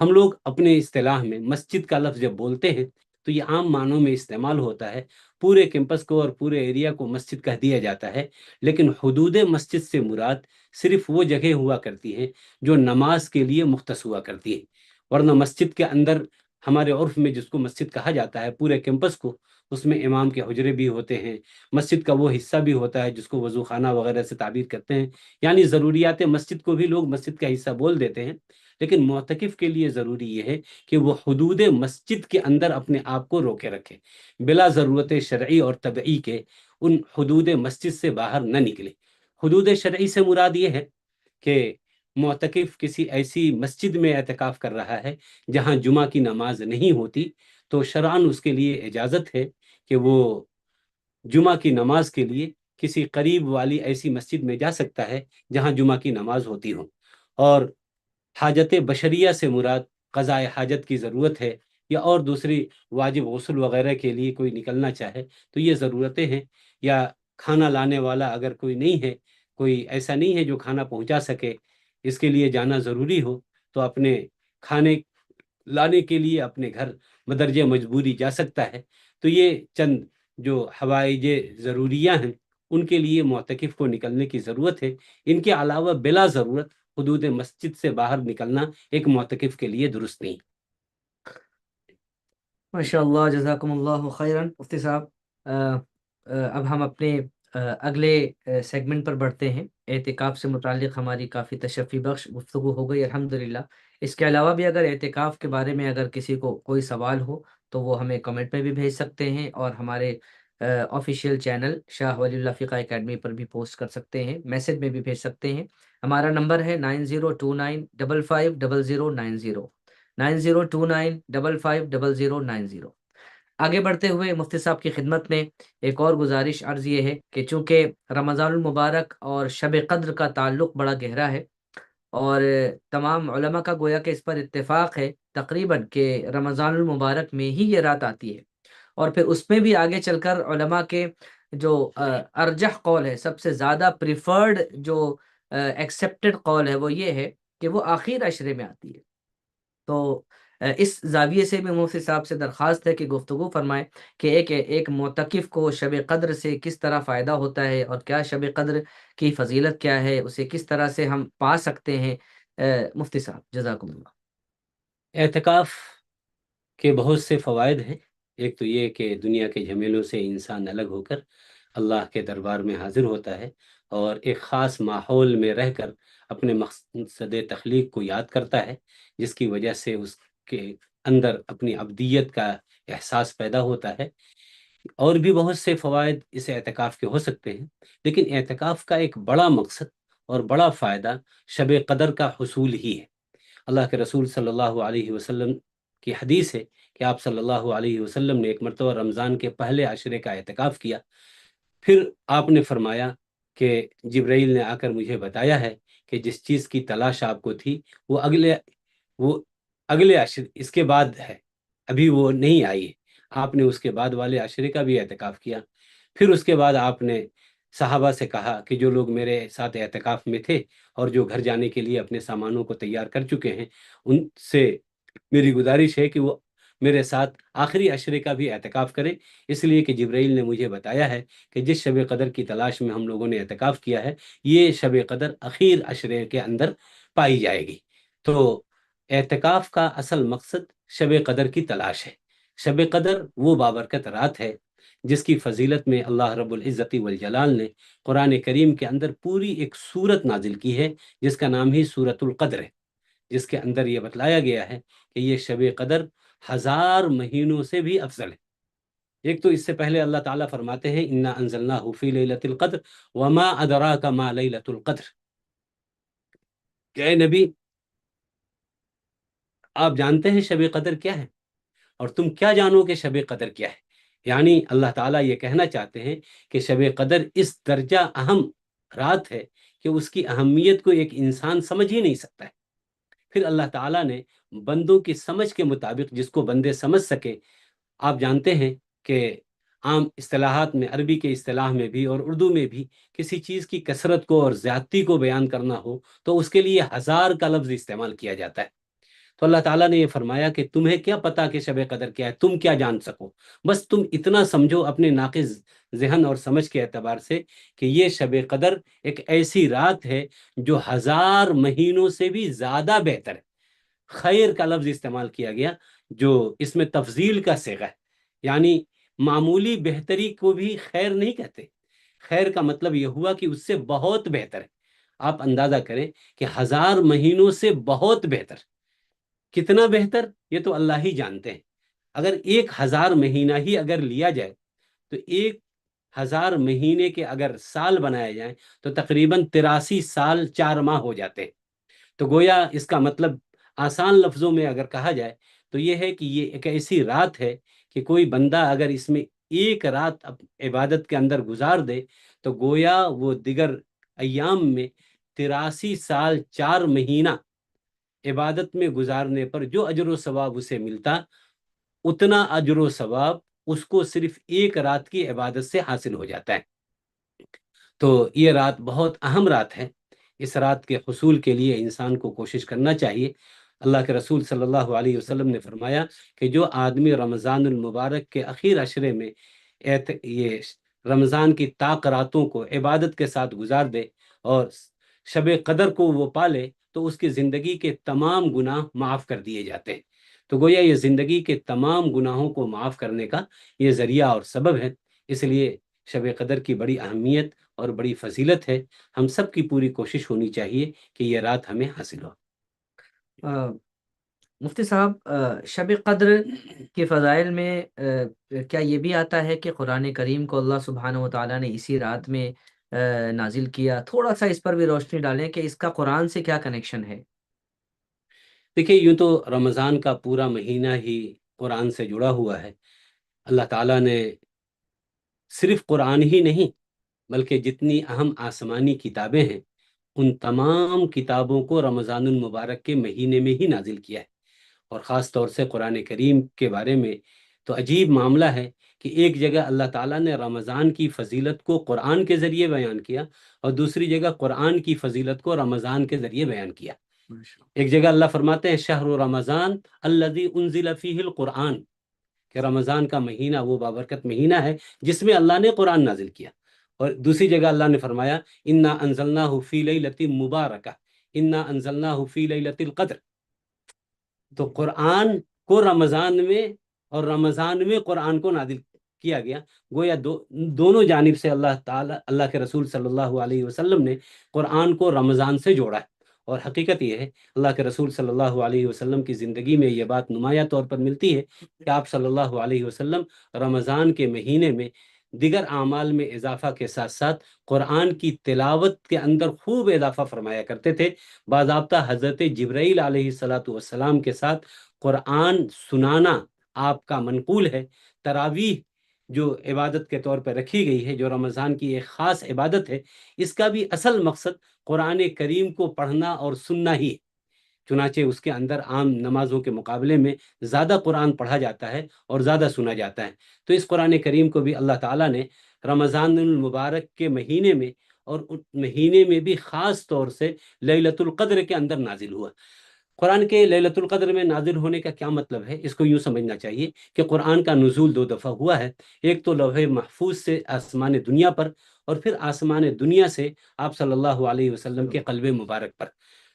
ہم لوگ اپنے اصطلاح میں مسجد کا لفظ جب بولتے ہیں تو یہ عام معنوں میں استعمال ہوتا ہے، پورے کیمپس کو اور پورے ایریا کو مسجد کہہ دیا جاتا ہے، لیکن حدود مسجد سے مراد صرف وہ جگہ ہوا کرتی ہے جو نماز کے لیے مختص ہوا کرتی ہے، ورنہ مسجد کے اندر ہمارے عرف میں جس کو مسجد کہا جاتا ہے پورے کیمپس کو، اس میں امام کے حجرے بھی ہوتے ہیں، مسجد کا وہ حصہ بھی ہوتا ہے جس کو وضو خانہ وغیرہ سے تعبیر کرتے ہیں، یعنی ضروریات مسجد کو بھی لوگ مسجد کا حصہ بول دیتے ہیں۔ لیکن معتکف کے لیے ضروری یہ ہے کہ وہ حدود مسجد کے اندر اپنے آپ کو روکے رکھے، بلا ضرورت شرعی اور طبعی کے ان حدود مسجد سے باہر نہ نکلے۔ حدود شرعی سے مراد یہ ہے کہ معتکف کسی ایسی مسجد میں اعتکاف کر رہا ہے جہاں جمعہ کی نماز نہیں ہوتی، تو شرعاً اس کے لیے اجازت ہے کہ وہ جمعہ کی نماز کے لیے کسی قریب والی ایسی مسجد میں جا سکتا ہے جہاں جمعہ کی نماز ہوتی ہو۔ اور حاجت بشریہ سے مراد قضاء حاجت کی ضرورت ہے، یا اور دوسری واجب غسل وغیرہ کے لیے کوئی نکلنا چاہے تو یہ ضرورتیں ہیں، یا کھانا لانے والا اگر کوئی نہیں ہے، کوئی ایسا نہیں ہے جو کھانا پہنچا سکے، اس کے لیے جانا ضروری ہو، تو اپنے کھانے لانے کے لیے اپنے گھر مدرجہ مجبوری جا سکتا ہے، تو یہ چند جو حوائج ضروریہ ہیں ان کے لیے معتکف کو نکلنے کی ضرورت ہے۔ ان کے علاوہ بلا ضرورت حدود مسجد سے باہر نکلنا ایک معتکف کے لیے درست نہیں۔ ماشاء اللہ، جزاکم اللہ خیرن مفتی صاحب۔ اب ہم اپنے اگلے سیگمنٹ پر بڑھتے ہیں۔ اعتکاف سے متعلق ہماری کافی تشفی بخش گفتگو ہو گئی الحمدللہ۔ اس کے علاوہ بھی اگر اعتکاف کے بارے میں اگر کسی کو کوئی سوال ہو تو وہ ہمیں کمنٹ میں بھی بھیج سکتے ہیں، اور ہمارے آفیشیل چینل شاہ ولی اللہ فقہ اکیڈمی پر بھی پوسٹ کر سکتے ہیں، میسج میں بھی بھیج سکتے ہیں۔ ہمارا نمبر ہے 9029550090، 9029550090۔ آگے بڑھتے ہوئے مفتی صاحب کی خدمت میں ایک اور گزارش عرض یہ ہے کہ چونکہ رمضان المبارک اور شب قدر کا تعلق بڑا گہرا ہے، اور تمام علماء کا گویا کہ اس پر اتفاق ہے تقریباً کہ رمضان المبارک میں ہی یہ رات آتی ہے، اور پھر اس میں بھی آگے چل کر علماء کے جو ارجح قول ہے، سب سے زیادہ پریفرڈ جو ایکسیپٹڈ قول ہے وہ یہ ہے کہ وہ آخر عشرے میں آتی ہے۔ تو اس زاویے سے بھی مفتی صاحب سے درخواست ہے کہ گفتگو فرمائیں کہ ایک معتکف کو شب قدر سے کس طرح فائدہ ہوتا ہے، اور کیا شب قدر کی فضیلت کیا ہے، اسے کس طرح سے ہم پا سکتے ہیں۔ مفتی صاحب جزاکم اللہ۔ اعتکاف کے بہت سے فوائد ہیں۔ ایک تو یہ کہ دنیا کے جھمیلوں سے انسان الگ ہو کر اللہ کے دربار میں حاضر ہوتا ہے، اور ایک خاص ماحول میں رہ کر اپنے مقصد تخلیق کو یاد کرتا ہے، جس کی وجہ سے اس کے اندر اپنی ابدیت کا احساس پیدا ہوتا ہے۔ اور بھی بہت سے فوائد اس اعتکاف کے ہو سکتے ہیں، لیکن اعتکاف کا ایک بڑا مقصد اور بڑا فائدہ شب قدر کا حصول ہی ہے۔ اللہ کے رسول صلی اللہ علیہ وسلم کی حدیث ہے کہ آپ صلی اللہ علیہ وسلم نے ایک مرتبہ رمضان کے پہلے عشرے کا اعتکاف کیا، پھر آپ نے فرمایا کہ جبرائیل نے آ کر مجھے بتایا ہے کہ جس چیز کی تلاش آپ کو تھی وہ اگلے عشرے اس کے بعد ہے، ابھی وہ نہیں آئی ہے۔ آپ نے اس کے بعد والے عشرے کا بھی اعتکاف کیا۔ پھر اس کے بعد آپ نے صحابہ سے کہا کہ جو لوگ میرے ساتھ اعتکاف میں تھے اور جو گھر جانے کے لیے اپنے سامانوں کو تیار کر چکے ہیں، ان سے میری گزارش ہے کہ وہ میرے ساتھ آخری عشرے کا بھی اعتکاف کریں، اس لیے کہ جبرائیل نے مجھے بتایا ہے کہ جس شب قدر کی تلاش میں ہم لوگوں نے اعتکاف کیا ہے، یہ شب قدر اخیر عشرے کے اندر پائی جائے گی۔ تو اعتکاف کا اصل مقصد شب قدر کی تلاش ہے۔ شب قدر وہ بابرکت رات ہے جس کی فضیلت میں اللہ رب العزت والجلال نے قرآن کریم کے اندر پوری ایک سورت نازل کی ہے، جس کا نام ہی سورت القدر ہے، جس کے اندر یہ بتلایا گیا ہے کہ یہ شب قدر 1000 مہینوں سے بھی افضل ہے۔ ایک تو اس سے پہلے اللہ تعالیٰ فرماتے ہیں انا انزلناہ فی لیلۃ القدر وما ادراک ما لیلۃ القدر، کہ اے نبی آپ جانتے ہیں شب قدر کیا ہے، اور تم کیا جانو کہ شب قدر کیا ہے؟ یعنی اللہ تعالیٰ یہ کہنا چاہتے ہیں کہ شب قدر اس درجہ اہم رات ہے کہ اس کی اہمیت کو ایک انسان سمجھ ہی نہیں سکتا ہے۔ پھر اللہ تعالیٰ نے بندوں کی سمجھ کے مطابق جس کو بندے سمجھ سکے، آپ جانتے ہیں کہ عام اصطلاحات میں، عربی کے اصطلاح میں بھی اور اردو میں بھی، کسی چیز کی کثرت کو اور زیادتی کو بیان کرنا ہو تو اس کے لیے 1000 کا لفظ استعمال کیا جاتا ہے۔ تو اللہ تعالیٰ نے یہ فرمایا کہ تمہیں کیا پتا کہ شب قدر کیا ہے، تم کیا جان سکو، بس تم اتنا سمجھو اپنے ناقص ذہن اور سمجھ کے اعتبار سے کہ یہ شب قدر ایک ایسی رات ہے جو 1000 مہینوں سے بھی زیادہ بہتر ہے۔ خیر کا لفظ استعمال کیا گیا جو اس میں تفضیل کا صیغہ ہے، یعنی معمولی بہتری کو بھی خیر نہیں کہتے، خیر کا مطلب یہ ہوا کہ اس سے بہت بہتر ہے۔ آپ اندازہ کریں کہ 1000 مہینوں سے بہت بہتر، کتنا بہتر یہ تو اللہ ہی جانتے ہیں۔ اگر 1000 مہینہ ہی اگر لیا جائے تو 1000 مہینے کے اگر سال بنائے جائیں تو تقریباً 83 سال 4 ماہ ہو جاتے ہیں۔ تو گویا اس کا مطلب آسان لفظوں میں اگر کہا جائے تو یہ ہے کہ یہ ایک ایسی رات ہے کہ کوئی بندہ اگر اس میں ایک رات عبادت کے اندر گزار دے تو گویا وہ دیگر ایام میں 83 سال 4 مہینہ عبادت میں گزارنے پر جو اجر و ثواب اسے ملتا، اتنا اجر و ثواب اس کو صرف ایک رات کی عبادت سے حاصل ہو جاتا ہے۔ تو یہ رات بہت اہم رات ہے۔ اس رات کے حصول کے لیے انسان کو کوشش کرنا چاہیے، اللہ کے رسول صلی اللہ علیہ وسلم نے فرمایا کہ جو آدمی رمضان المبارک کے اخیر عشرے میں یہ رمضان کی طاق راتوں کو عبادت کے ساتھ گزار دے اور شب قدر کو وہ پالے تو اس کی زندگی کے تمام گناہ معاف کر دیے جاتے ہیں۔ تو گویا یہ زندگی کے تمام گناہوں کو معاف کرنے کا یہ ذریعہ اور سبب ہے، اس لیے شب قدر کی بڑی اہمیت اور بڑی فضیلت ہے۔ ہم سب کی پوری کوشش ہونی چاہیے کہ یہ رات ہمیں حاصل ہو۔ مفتی صاحب، شب قدر کے فضائل میں کیا یہ بھی آتا ہے کہ قرآن کریم کو اللہ سبحانہ و تعالیٰ نے اسی رات میں نازل کیا؟ تھوڑا سا اس پر بھی روشنی ڈالیں کہ اس کا قرآن سے کیا کنیکشن ہے؟ دیکھیے، یوں تو رمضان کا پورا مہینہ ہی قرآن سے جڑا ہوا ہے۔ اللہ تعالیٰ نے صرف قرآن ہی نہیں بلکہ جتنی اہم آسمانی کتابیں ہیں ان تمام کتابوں کو رمضان المبارک کے مہینے میں ہی نازل کیا ہے۔ اور خاص طور سے قرآن کریم کے بارے میں تو عجیب معاملہ ہے کہ ایک جگہ اللہ تعالیٰ نے رمضان کی فضیلت کو قرآن کے ذریعے بیان کیا اور دوسری جگہ قرآن کی فضیلت کو رمضان کے ذریعے بیان کیا۔ ایک جگہ اللہ فرماتے ہیں شہر رمضان الذی انزل فیہ القرآن، کہ رمضان کا مہینہ وہ بابرکت مہینہ ہے جس میں اللہ نے قرآن نازل کیا۔ اور دوسری جگہ اللہ نے فرمایا انا انزلناہ فی لیلۃ مبارکہ انا انزلناہ فی لیلۃ القدر۔ تو قرآن کو رمضان میں اور رمضان میں قرآن کو نازل کیا گیا، گویا دونوں جانب سے اللہ کے رسول صلی اللہ علیہ وسلم نے قرآن کو رمضان سے جوڑا ہے۔ اور حقیقت یہ ہے اللہ کے رسول صلی اللہ علیہ وسلم کی زندگی میں یہ بات نمایاں طور پر ملتی ہے کہ آپ صلی اللہ علیہ وسلم رمضان کے مہینے میں دیگر اعمال میں اضافہ کے ساتھ ساتھ قرآن کی تلاوت کے اندر خوب اضافہ فرمایا کرتے تھے۔ باضابطہ حضرت جبرائیل علیہ السلام کے ساتھ قرآن سنانا آپ کا منقول ہے۔ تراویح جو عبادت کے طور پر رکھی گئی ہے، جو رمضان کی ایک خاص عبادت ہے، اس کا بھی اصل مقصد قرآن کریم کو پڑھنا اور سننا ہی ہے۔ چنانچہ اس کے اندر عام نمازوں کے مقابلے میں زیادہ قرآن پڑھا جاتا ہے اور زیادہ سنا جاتا ہے۔ تو اس قرآن کریم کو بھی اللہ تعالیٰ نے رمضان المبارک کے مہینے میں اور اس مہینے میں بھی خاص طور سے لیلۃ القدر کے اندر نازل ہوا۔ قرآن کے لیلۃ القدر میں نازل ہونے کا کیا مطلب ہے؟ اس کو یوں سمجھنا چاہیے کہ قرآن کا نزول 2 دفعہ ہوا ہے۔ ایک تو لوح محفوظ سے آسمان دنیا پر، اور پھر آسمان دنیا سے آپ صلی اللہ علیہ وسلم کے قلب مبارک پر۔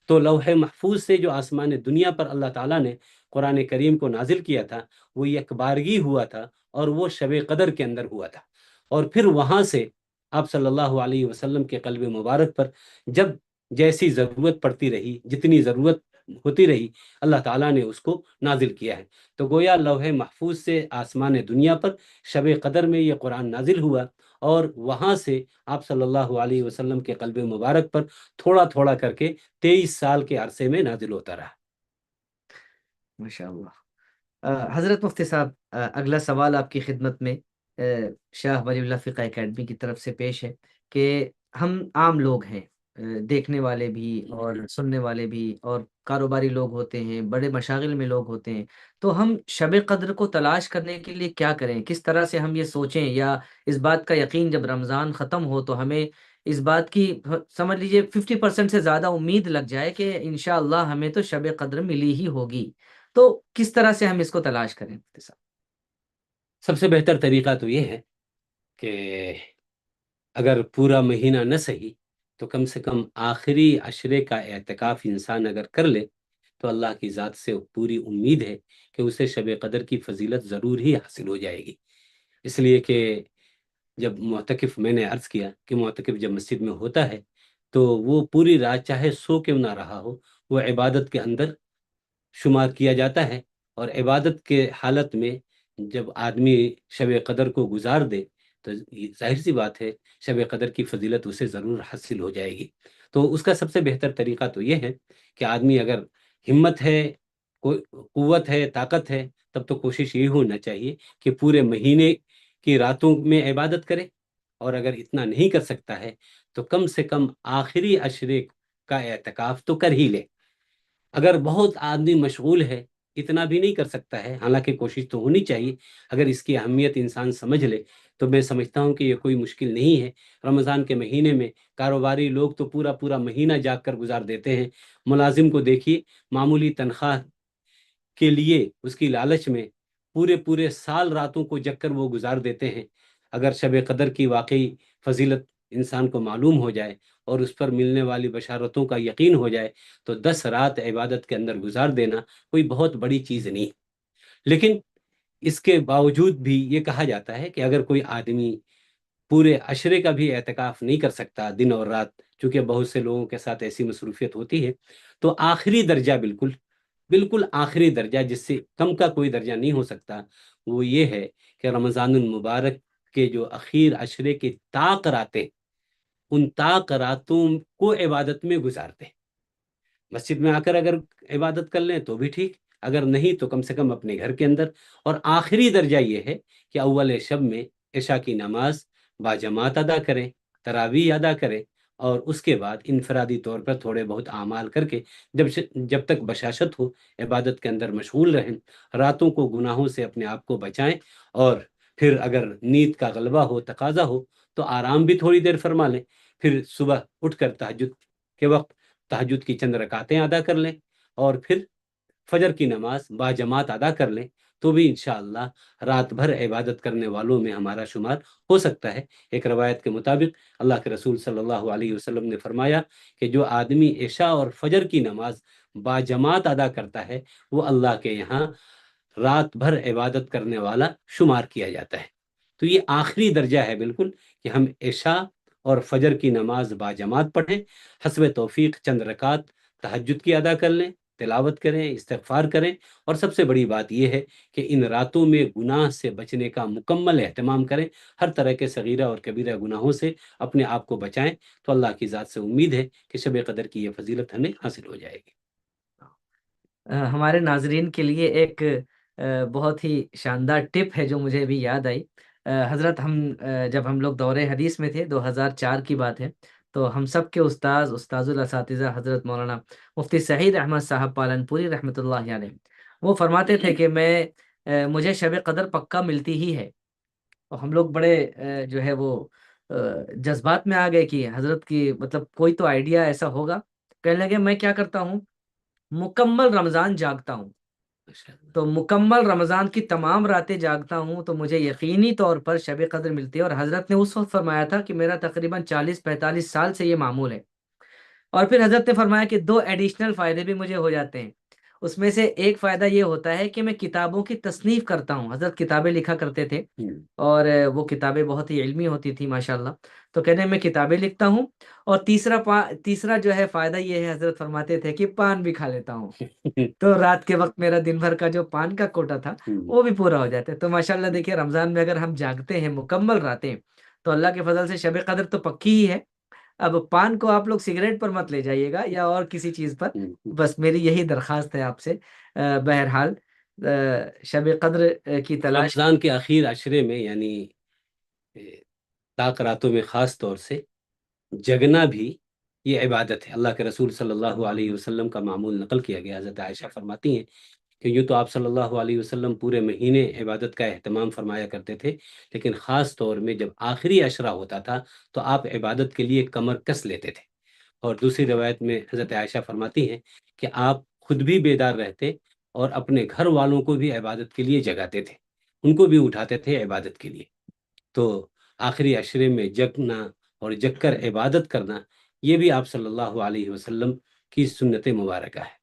تو لوح محفوظ سے جو آسمان دنیا پر اللہ تعالیٰ نے قرآن کریم کو نازل کیا تھا وہ یک بارگی ہوا تھا اور وہ شب قدر کے اندر ہوا تھا، اور پھر وہاں سے آپ صلی اللہ علیہ وسلم کے قلب مبارک پر جب جیسی ضرورت پڑتی رہی، جتنی ضرورت ہوتی رہی، اللہ تعالیٰ نے اس کو نازل کیا ہے۔ تو گویا لوح محفوظ سے آسمان دنیا پر شب قدر میں یہ قرآن نازل ہوا، اور وہاں سے آپ صلی اللہ علیہ وسلم کے قلب مبارک پر تھوڑا تھوڑا کر کے 23 سال کے عرصے میں نازل ہوتا رہا۔ ماشاء اللہ۔ حضرت مفتی صاحب، اگلا سوال آپ کی خدمت میں شاہ ولی اللہ فقہ اکیڈمی کی طرف سے پیش ہے کہ ہم عام لوگ ہیں، دیکھنے والے بھی اور سننے والے بھی، اور کاروباری لوگ ہوتے ہیں، بڑے مشاغل میں لوگ ہوتے ہیں، تو ہم شب قدر کو تلاش کرنے کے لیے کیا کریں؟ کس طرح سے ہم یہ سوچیں، یا اس بات کا یقین جب رمضان ختم ہو تو ہمیں اس بات کی سمجھ لیجئے 50% سے زیادہ امید لگ جائے کہ انشاءاللہ ہمیں تو شب قدر ملی ہی ہوگی، تو کس طرح سے ہم اس کو تلاش کریں مفتی صاحب؟ سب سے بہتر طریقہ تو یہ ہے کہ اگر پورا مہینہ نہ صحیح تو کم سے کم آخری عشرے کا اعتکاف انسان اگر کر لے تو اللہ کی ذات سے پوری امید ہے کہ اسے شب قدر کی فضیلت ضرور ہی حاصل ہو جائے گی۔ اس لیے کہ جب معتکف، میں نے عرض کیا کہ معتکف جب مسجد میں ہوتا ہے تو وہ پوری رات چاہے سو کیوں نہ رہا ہو، وہ عبادت کے اندر شمار کیا جاتا ہے، اور عبادت کے حالت میں جب آدمی شب قدر کو گزار دے تو ظاہر سی بات ہے شب قدر کی فضیلت اسے ضرور حاصل ہو جائے گی۔ تو اس کا سب سے بہتر طریقہ تو یہ ہے کہ آدمی اگر ہمت ہے، قوت ہے، طاقت ہے، تب تو کوشش یہ ہونا چاہیے کہ پورے مہینے کی راتوں میں عبادت کرے، اور اگر اتنا نہیں کر سکتا ہے تو کم سے کم آخری عشرے کا اعتکاف تو کر ہی لے۔ اگر بہت آدمی مشغول ہے، اتنا بھی نہیں کر سکتا ہے، حالانکہ کوشش تو ہونی چاہیے، اگر اس کی اہمیت انسان سمجھ لے تو میں سمجھتا ہوں کہ یہ کوئی مشکل نہیں ہے۔ رمضان کے مہینے میں کاروباری لوگ تو پورا پورا مہینہ جاگ کر گزار دیتے ہیں۔ ملازم کو دیکھیے، معمولی تنخواہ کے لیے اس کی لالچ میں پورے پورے سال راتوں کو جگ کر وہ گزار دیتے ہیں۔ اگر شب قدر کی واقعی فضیلت انسان کو معلوم ہو جائے اور اس پر ملنے والی بشارتوں کا یقین ہو جائے تو 10 رات عبادت کے اندر گزار دینا کوئی بہت بڑی چیز نہیں۔ لیکن اس کے باوجود بھی یہ کہا جاتا ہے کہ اگر کوئی آدمی پورے عشرے کا بھی اعتکاف نہیں کر سکتا دن اور رات، چونکہ بہت سے لوگوں کے ساتھ ایسی مصروفیت ہوتی ہے، تو آخری درجہ، بالکل بالکل آخری درجہ جس سے کم کا کوئی درجہ نہیں ہو سکتا، وہ یہ ہے کہ رمضان المبارک کے جو اخیر عشرے کے طاق راتیں، ان طاق راتوں کو عبادت میں گزارتے ہیں۔ مسجد میں آ کر اگر عبادت کر لیں تو بھی ٹھیک، اگر نہیں تو کم سے کم اپنے گھر کے اندر۔ اور آخری درجہ یہ ہے کہ اول شب میں عشاء کی نماز باجماعت ادا کریں، تراویح ادا کریں، اور اس کے بعد انفرادی طور پر تھوڑے بہت اعمال کر کے جب تک بشاشت ہو عبادت کے اندر مشغول رہیں، راتوں کو گناہوں سے اپنے آپ کو بچائیں، اور پھر اگر نیند کا غلبہ ہو، تقاضا ہو، تو آرام بھی تھوڑی دیر فرما لیں، پھر صبح اٹھ کر تہجد کے وقت تہجد کی چند رکعتیں ادا کر لیں، اور پھر فجر کی نماز باجماعت ادا کر لیں، تو بھی انشاءاللہ رات بھر عبادت کرنے والوں میں ہمارا شمار ہو سکتا ہے۔ ایک روایت کے مطابق اللہ کے رسول صلی اللہ علیہ وسلم نے فرمایا کہ جو آدمی عشاء اور فجر کی نماز باجماعت ادا کرتا ہے وہ اللہ کے یہاں رات بھر عبادت کرنے والا شمار کیا جاتا ہے۔ تو یہ آخری درجہ ہے بالکل، کہ ہم عشاء اور فجر کی نماز باجماعت پڑھیں، حسب توفیق چند رکعت تہجد کی ادا کر لیں، تلاوت کریں، استغفار کریں، اور سب سے بڑی بات یہ ہے کہ ان راتوں میں گناہ سے بچنے کا مکمل اہتمام کریں، ہر طرح کے صغیرہ اور کبیرہ گناہوں سے اپنے آپ کو بچائیں، تو اللہ کی ذات سے امید ہے کہ شب قدر کی یہ فضیلت ہمیں حاصل ہو جائے گی۔ ہمارے ناظرین کے لیے ایک بہت ہی شاندار ٹپ ہے جو مجھے بھی یاد آئی۔ حضرت جب ہم لوگ دور حدیث میں تھے، 2004 کی بات ہے، تو ہم سب کے استاذ الاساتذہ حضرت مولانا مفتی سعید احمد صاحب پالنپوری رحمۃ اللہ علیہ، وہ فرماتے تھے کہ مجھے شب قدر پکا ملتی ہی ہے۔ اور ہم لوگ بڑے جو ہے وہ جذبات میں آ گئے کہ حضرت کی مطلب کوئی تو آئیڈیا ایسا ہوگا۔ کہنے لگے میں کیا کرتا ہوں، مکمل رمضان جاگتا ہوں، تو مکمل رمضان کی تمام راتیں جاگتا ہوں، تو مجھے یقینی طور پر شب قدر ملتی ہے۔ اور حضرت نے اس وقت فرمایا تھا کہ میرا تقریباً 40-45 سال سے یہ معمول ہے۔ اور پھر حضرت نے فرمایا کہ 2 ایڈیشنل فائدے بھی مجھے ہو جاتے ہیں۔ اس میں سے ایک فائدہ یہ ہوتا ہے کہ میں کتابوں کی تصنیف کرتا ہوں۔ حضرت کتابیں لکھا کرتے تھے، اور وہ کتابیں بہت ہی علمی ہوتی تھی ماشاءاللہ، تو کہنے میں کتابیں لکھتا ہوں۔ اور تیسرا جو ہے فائدہ یہ ہے، حضرت فرماتے تھے کہ پان بھی کھا لیتا ہوں، تو رات کے وقت میرا دن بھر کا جو پان کا کوٹا تھا وہ بھی پورا ہو جاتا ہے۔ تو ماشاءاللہ دیکھیے، رمضان میں اگر ہم جاگتے ہیں مکمل راتیں تو اللہ کے فضل سے شب قدر تو پکی ہی ہے۔ اب پان کو آپ لوگ سگریٹ پر مت لے جائیے گا یا اور کسی چیز پر، بس میری یہی درخواست ہے آپ سے۔ بہرحال شب قدر کی تلاش رمضان کے اخیر عشرے میں، یعنی طاق راتوں میں خاص طور سے جگنا بھی یہ عبادت ہے۔ اللہ کے رسول صلی اللہ علیہ وسلم کا معمول نقل کیا گیا۔ حضرت عائشہ فرماتی ہیں کہ یوں تو آپ صلی اللہ علیہ وسلم پورے مہینے عبادت کا اہتمام فرمایا کرتے تھے، لیکن خاص طور میں جب آخری عشرہ ہوتا تھا تو آپ عبادت کے لیے کمر کس لیتے تھے۔ اور دوسری روایت میں حضرت عائشہ فرماتی ہیں کہ آپ خود بھی بیدار رہتے اور اپنے گھر والوں کو بھی عبادت کے لیے جگاتے تھے، ان کو بھی اٹھاتے تھے عبادت کے لیے۔ تو آخری عشرے میں جگنا اور جگ کر عبادت کرنا، یہ بھی آپ صلی اللہ علیہ وسلم کی سنت مبارکہ ہے۔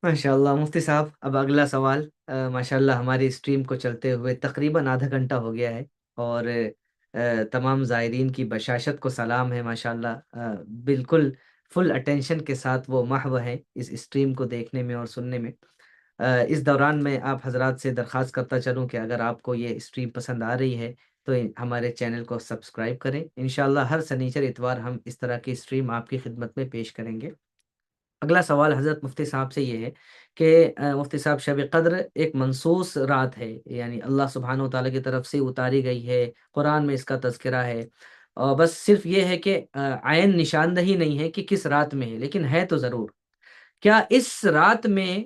ماشاءاللہ مفتی صاحب، اب اگلا سوال۔ ماشاءاللہ ہماری اسٹریم کو چلتے ہوئے تقریباً آدھا گھنٹہ ہو گیا ہے، اور تمام زائرین کی بشاشت کو سلام ہے ماشاءاللہ، بالکل فل اٹینشن کے ساتھ وہ محو ہیں اس اسٹریم کو دیکھنے میں اور سننے میں۔ اس دوران میں آپ حضرات سے درخواست کرتا چلوں کہ اگر آپ کو یہ اسٹریم پسند آ رہی ہے تو ہمارے چینل کو سبسکرائب کریں۔ انشاءاللہ ہر سنیچر اتوار ہم اس طرح کی اسٹریم آپ کی خدمت میں پیش کریں گے۔ اگلا سوال حضرت مفتی صاحب سے یہ ہے کہ مفتی صاحب، شب قدر ایک منصوص رات ہے، یعنی اللہ سبحانہ و تعالیٰ کی طرف سے اتاری گئی ہے، قرآن میں اس کا تذکرہ ہے، اور بس صرف یہ ہے کہ عین نشاندہی نہیں ہے کہ کس رات میں ہے، لیکن ہے تو ضرور۔ کیا اس رات میں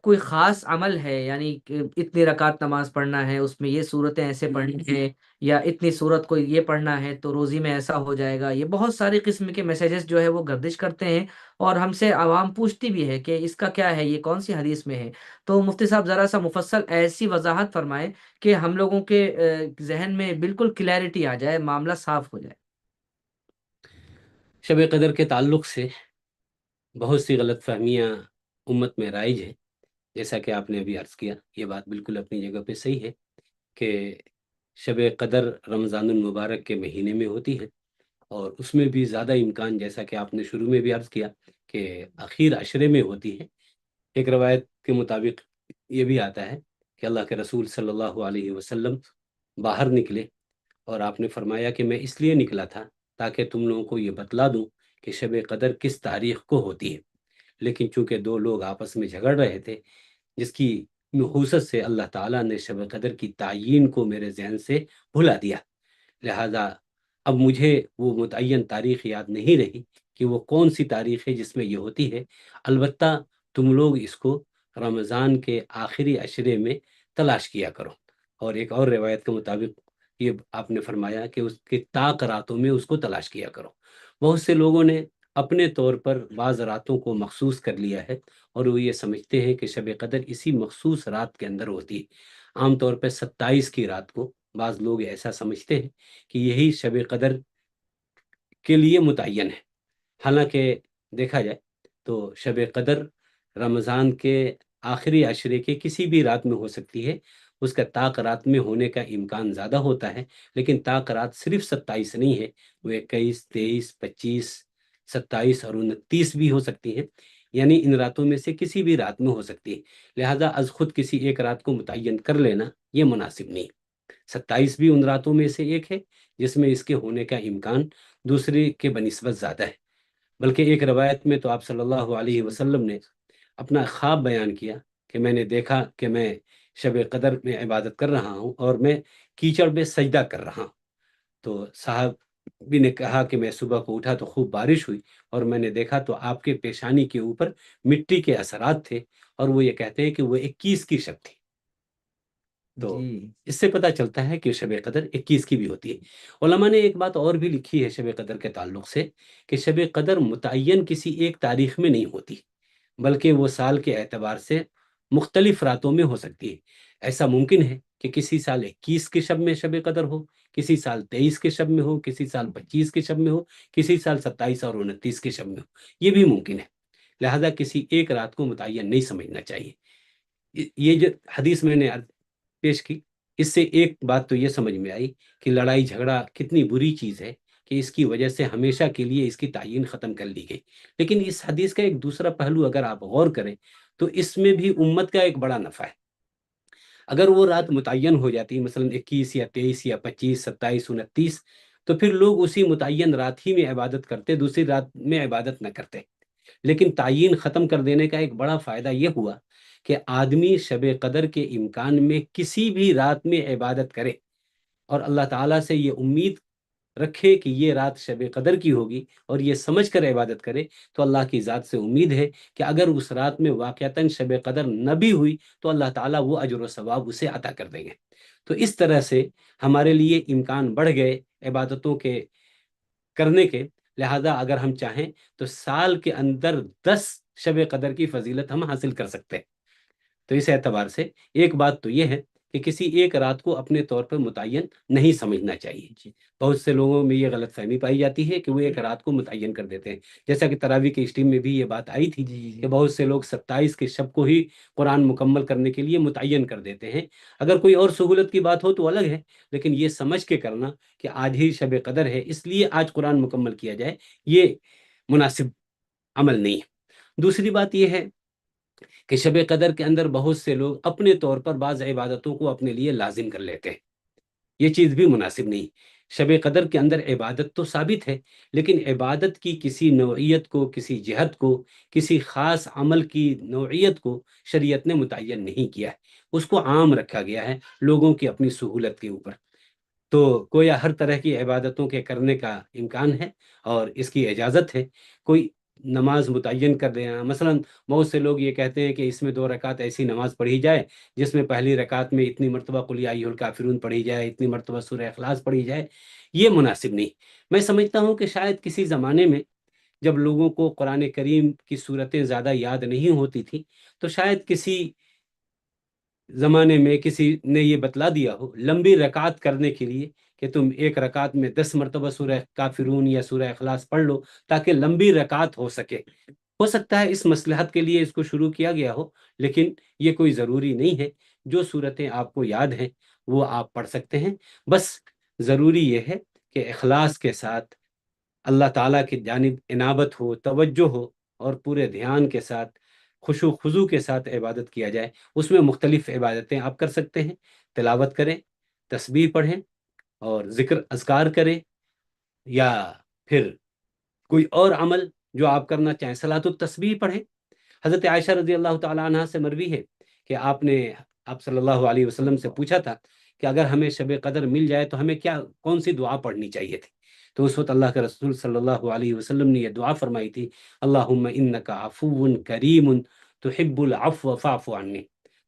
کوئی خاص عمل ہے، یعنی کہ اتنی رکعت نماز پڑھنا ہے، اس میں یہ صورتیں ایسے پڑھنی ہیں، یا اتنی صورت کو یہ پڑھنا ہے تو روزی میں ایسا ہو جائے گا، یہ بہت ساری قسم کے میسیجز جو ہے وہ گردش کرتے ہیں، اور ہم سے عوام پوچھتی بھی ہے کہ اس کا کیا ہے، یہ کون سی حدیث میں ہے؟ تو مفتی صاحب ذرا سا مفصل ایسی وضاحت فرمائیں کہ ہم لوگوں کے ذہن میں بالکل کلیئرٹی آ جائے، معاملہ صاف ہو جائے۔ شب قدر کے تعلق سے بہت سی غلط فہمیاں امت میں رائج ہیں، جیسا کہ آپ نے ابھی عرض کیا، یہ بات بالکل اپنی جگہ پہ صحیح ہے کہ شب قدر رمضان المبارک کے مہینے میں ہوتی ہے، اور اس میں بھی زیادہ امکان، جیسا کہ آپ نے شروع میں بھی عرض کیا، کہ اخیر عشرے میں ہوتی ہے۔ ایک روایت کے مطابق یہ بھی آتا ہے کہ اللہ کے رسول صلی اللہ علیہ وسلم باہر نکلے، اور آپ نے فرمایا کہ میں اس لیے نکلا تھا تاکہ تم لوگوں کو یہ بتلا دوں کہ شب قدر کس تاریخ کو ہوتی ہے، لیکن چونکہ دو لوگ آپس میں جھگڑ رہے تھے، جس کی نحوست سے اللہ تعالیٰ نے شب قدر کی تعیین کو میرے ذہن سے بھلا دیا، لہذا اب مجھے وہ متعین تاریخ یاد نہیں رہی کہ وہ کون سی تاریخ ہے جس میں یہ ہوتی ہے، البتہ تم لوگ اس کو رمضان کے آخری عشرے میں تلاش کیا کرو۔ اور ایک اور روایت کے مطابق یہ آپ نے فرمایا کہ اس کے طاق راتوں میں اس کو تلاش کیا کرو۔ بہت سے لوگوں نے اپنے طور پر بعض راتوں کو مخصوص کر لیا ہے، اور وہ یہ سمجھتے ہیں کہ شب قدر اسی مخصوص رات کے اندر ہوتی ہے۔ عام طور پہ 27 کی رات کو بعض لوگ ایسا سمجھتے ہیں کہ یہی شب قدر کے لیے متعین ہے، حالانکہ دیکھا جائے تو شب قدر رمضان کے آخری عشرے کے کسی بھی رات میں ہو سکتی ہے، اس کا طاق رات میں ہونے کا امکان زیادہ ہوتا ہے، لیکن طاق رات صرف 27 نہیں ہے، وہ 21، 23، 25، 27 اور 29 بھی ہو سکتی ہیں، یعنی ان راتوں میں سے کسی بھی رات میں ہو سکتی ہے، لہذا از خود کسی ایک رات کو متعین کر لینا یہ مناسب نہیں۔ 27 بھی ان راتوں میں سے ایک ہے جس میں اس کے ہونے کا امکان دوسرے کے بنسبت زیادہ ہے، بلکہ ایک روایت میں تو آپ صلی اللہ علیہ وسلم نے اپنا خواب بیان کیا کہ میں نے دیکھا کہ میں شب قدر میں عبادت کر رہا ہوں اور میں کیچڑ میں سجدہ کر رہا ہوں، تو صاحب بھی نے کہا کہ میں صبح کو اٹھا تو خوب بارش ہوئی، اور میں نے دیکھا تو آپ کے پیشانی کے اوپر مٹی کے اثرات تھے، اور وہ یہ کہتے ہیں کہ وہ 21 کی شب تھی۔ تو جی اس سے پتہ چلتا ہے کہ شب قدر 21 کی بھی ہوتی ہے۔ علماء نے ایک بات اور بھی لکھی ہے شب قدر کے تعلق سے، کہ شب قدر متعین کسی ایک تاریخ میں نہیں ہوتی، بلکہ وہ سال کے اعتبار سے مختلف راتوں میں ہو سکتی ہے۔ ایسا ممکن ہے کہ کسی سال 21 کے شب میں شب قدر ہو، کسی سال 23 کے شب میں ہو، کسی سال 25 کے شب میں ہو، کسی سال 27 اور 29 کے شب میں ہو، یہ بھی ممکن ہے، لہذا کسی ایک رات کو متعین نہیں سمجھنا چاہیے۔ یہ جو حدیث میں نے پیش کی، اس سے ایک بات تو یہ سمجھ میں آئی کہ لڑائی جھگڑا کتنی بری چیز ہے کہ اس کی وجہ سے ہمیشہ کے لیے اس کی تعین ختم کر لی گئی، لیکن اس حدیث کا ایک دوسرا پہلو اگر آپ غور کریں تو اس میں بھی امت کا ایک بڑا نفع ہے۔ اگر وہ رات متعین ہو جاتی مثلا 21 یا 23 یا 25، 27، 29، تو پھر لوگ اسی متعین رات ہی میں عبادت کرتے، دوسری رات میں عبادت نہ کرتے، لیکن تعین ختم کر دینے کا ایک بڑا فائدہ یہ ہوا کہ آدمی شب قدر کے امکان میں کسی بھی رات میں عبادت کرے، اور اللہ تعالیٰ سے یہ امید رکھے کہ یہ رات شب قدر کی ہوگی، اور یہ سمجھ کر عبادت کرے، تو اللہ کی ذات سے امید ہے کہ اگر اس رات میں واقعتاً شب قدر نہ بھی ہوئی تو اللہ تعالیٰ وہ اجر و ثواب اسے عطا کر دیں گے۔ تو اس طرح سے ہمارے لیے امکان بڑھ گئے عبادتوں کے کرنے کے، لہذا اگر ہم چاہیں تو سال کے اندر 10 شب قدر کی فضیلت ہم حاصل کر سکتے ہیں۔ تو اس اعتبار سے ایک بات تو یہ ہے کہ کسی ایک رات کو اپنے طور پر متعین نہیں سمجھنا چاہیے۔ جی بہت سے لوگوں میں یہ غلط فہمی پائی جاتی ہے کہ وہ ایک رات کو متعین کر دیتے ہیں، جیسا کہ تراویح کے اسٹیم میں بھی یہ بات آئی تھی جی کہ جی بہت سے لوگ 27 کے شب کو ہی قرآن مکمل کرنے کے لیے متعین کر دیتے ہیں۔ اگر کوئی اور سہولت کی بات ہو تو الگ ہے، لیکن یہ سمجھ کے کرنا کہ آج ہی شب قدر ہے اس لیے آج قرآن مکمل کیا جائے، یہ مناسب عمل نہیں ہے۔ دوسری بات یہ ہے کہ شب قدر کے اندر بہت سے لوگ اپنے طور پر بعض عبادتوں کو اپنے لیے لازم کر لیتے ہیں، یہ چیز بھی مناسب نہیں۔ شب قدر کے اندر عبادت تو ثابت ہے، لیکن عبادت کی کسی نوعیت کو، کسی جہت کو، کسی خاص عمل کی نوعیت کو شریعت نے متعین نہیں کیا ہے، اس کو عام رکھا گیا ہے لوگوں کی اپنی سہولت کے اوپر۔ تو گویا ہر طرح کی عبادتوں کے کرنے کا امکان ہے اور اس کی اجازت ہے، کوئی نماز متعین کر دینا. مثلا بہت سے لوگ یہ کہتے ہیں کہ اس میں 2 رکعت ایسی نماز پڑھی جائے جس میں پہلی رکعت میں اتنی مرتبہ قل یا ایھا الکافرون پڑھی جائے، اتنی مرتبہ سورہ اخلاص پڑھی جائے. یہ مناسب نہیں. میں سمجھتا ہوں کہ شاید کسی زمانے میں جب لوگوں کو قرآن کریم کی صورتیں زیادہ یاد نہیں ہوتی تھیں تو شاید کسی زمانے میں کسی نے یہ بتلا دیا ہو لمبی رکعت کرنے کے لیے کہ تم ایک رکعت میں 10 مرتبہ سورہ کافرون یا سورہ اخلاص پڑھ لو تاکہ لمبی رکعت ہو سکے. ہو سکتا ہے اس مصلحت کے لیے اس کو شروع کیا گیا ہو، لیکن یہ کوئی ضروری نہیں ہے. جو صورتیں آپ کو یاد ہیں وہ آپ پڑھ سکتے ہیں. بس ضروری یہ ہے کہ اخلاص کے ساتھ اللہ تعالیٰ کی جانب انابت ہو، توجہ ہو، اور پورے دھیان کے ساتھ خشوع و خضوع کے ساتھ عبادت کیا جائے. اس میں مختلف عبادتیں آپ کر سکتے ہیں. تلاوت کریں، تسبیح پڑھیں اور ذکر اذکار کریں، یا پھر کوئی اور عمل جو آپ کرنا چاہیں. صلاۃ التسبیح پڑھیں. حضرت عائشہ رضی اللہ تعالیٰ عنہ سے مروی ہے کہ آپ صلی اللہ علیہ وسلم سے پوچھا تھا کہ اگر ہمیں شب قدر مل جائے تو ہمیں کون سی دعا پڑھنی چاہیے تھی. تو اس وقت اللہ کے رسول صلی اللہ علیہ وسلم نے یہ دعا فرمائی تھی، اللہم انک عفو کریم تحب العفو فاعف عنی.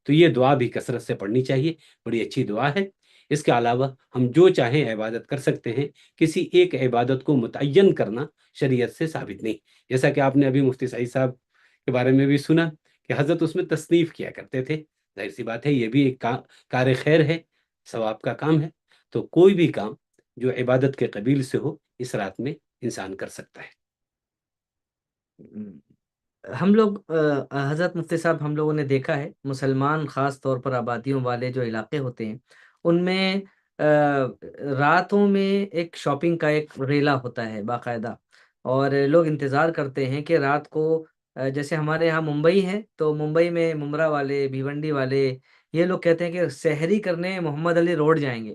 تو یہ دعا بھی کثرت سے پڑھنی چاہیے، بڑی اچھی دعا ہے. اس کے علاوہ ہم جو چاہیں عبادت کر سکتے ہیں. کسی ایک عبادت کو متعین کرنا شریعت سے ثابت نہیں. جیسا کہ آپ نے ابھی مفتی سعید صاحب کے بارے میں بھی سنا کہ حضرت اس میں تصنیف کیا کرتے تھے. ظاہر سی بات ہے یہ بھی ایک کار خیر ہے، ثواب کا کام ہے. تو کوئی بھی کام جو عبادت کے قبیل سے ہو اس رات میں انسان کر سکتا ہے. ہم لوگ حضرت مفتی صاحب ہم لوگوں نے دیکھا ہے مسلمان خاص طور پر آبادیوں والے جو علاقے ہوتے ہیں ان میں راتوں میں ایک شاپنگ کا ایک ریلا ہوتا ہے باقاعدہ، اور لوگ انتظار کرتے ہیں کہ رات کو جیسے ہمارے یہاں ممبئی ہے تو ممبئی میں ممرا والے بھیونڈی والے یہ لوگ کہتے ہیں کہ سحری کرنے محمد علی روڈ جائیں گے،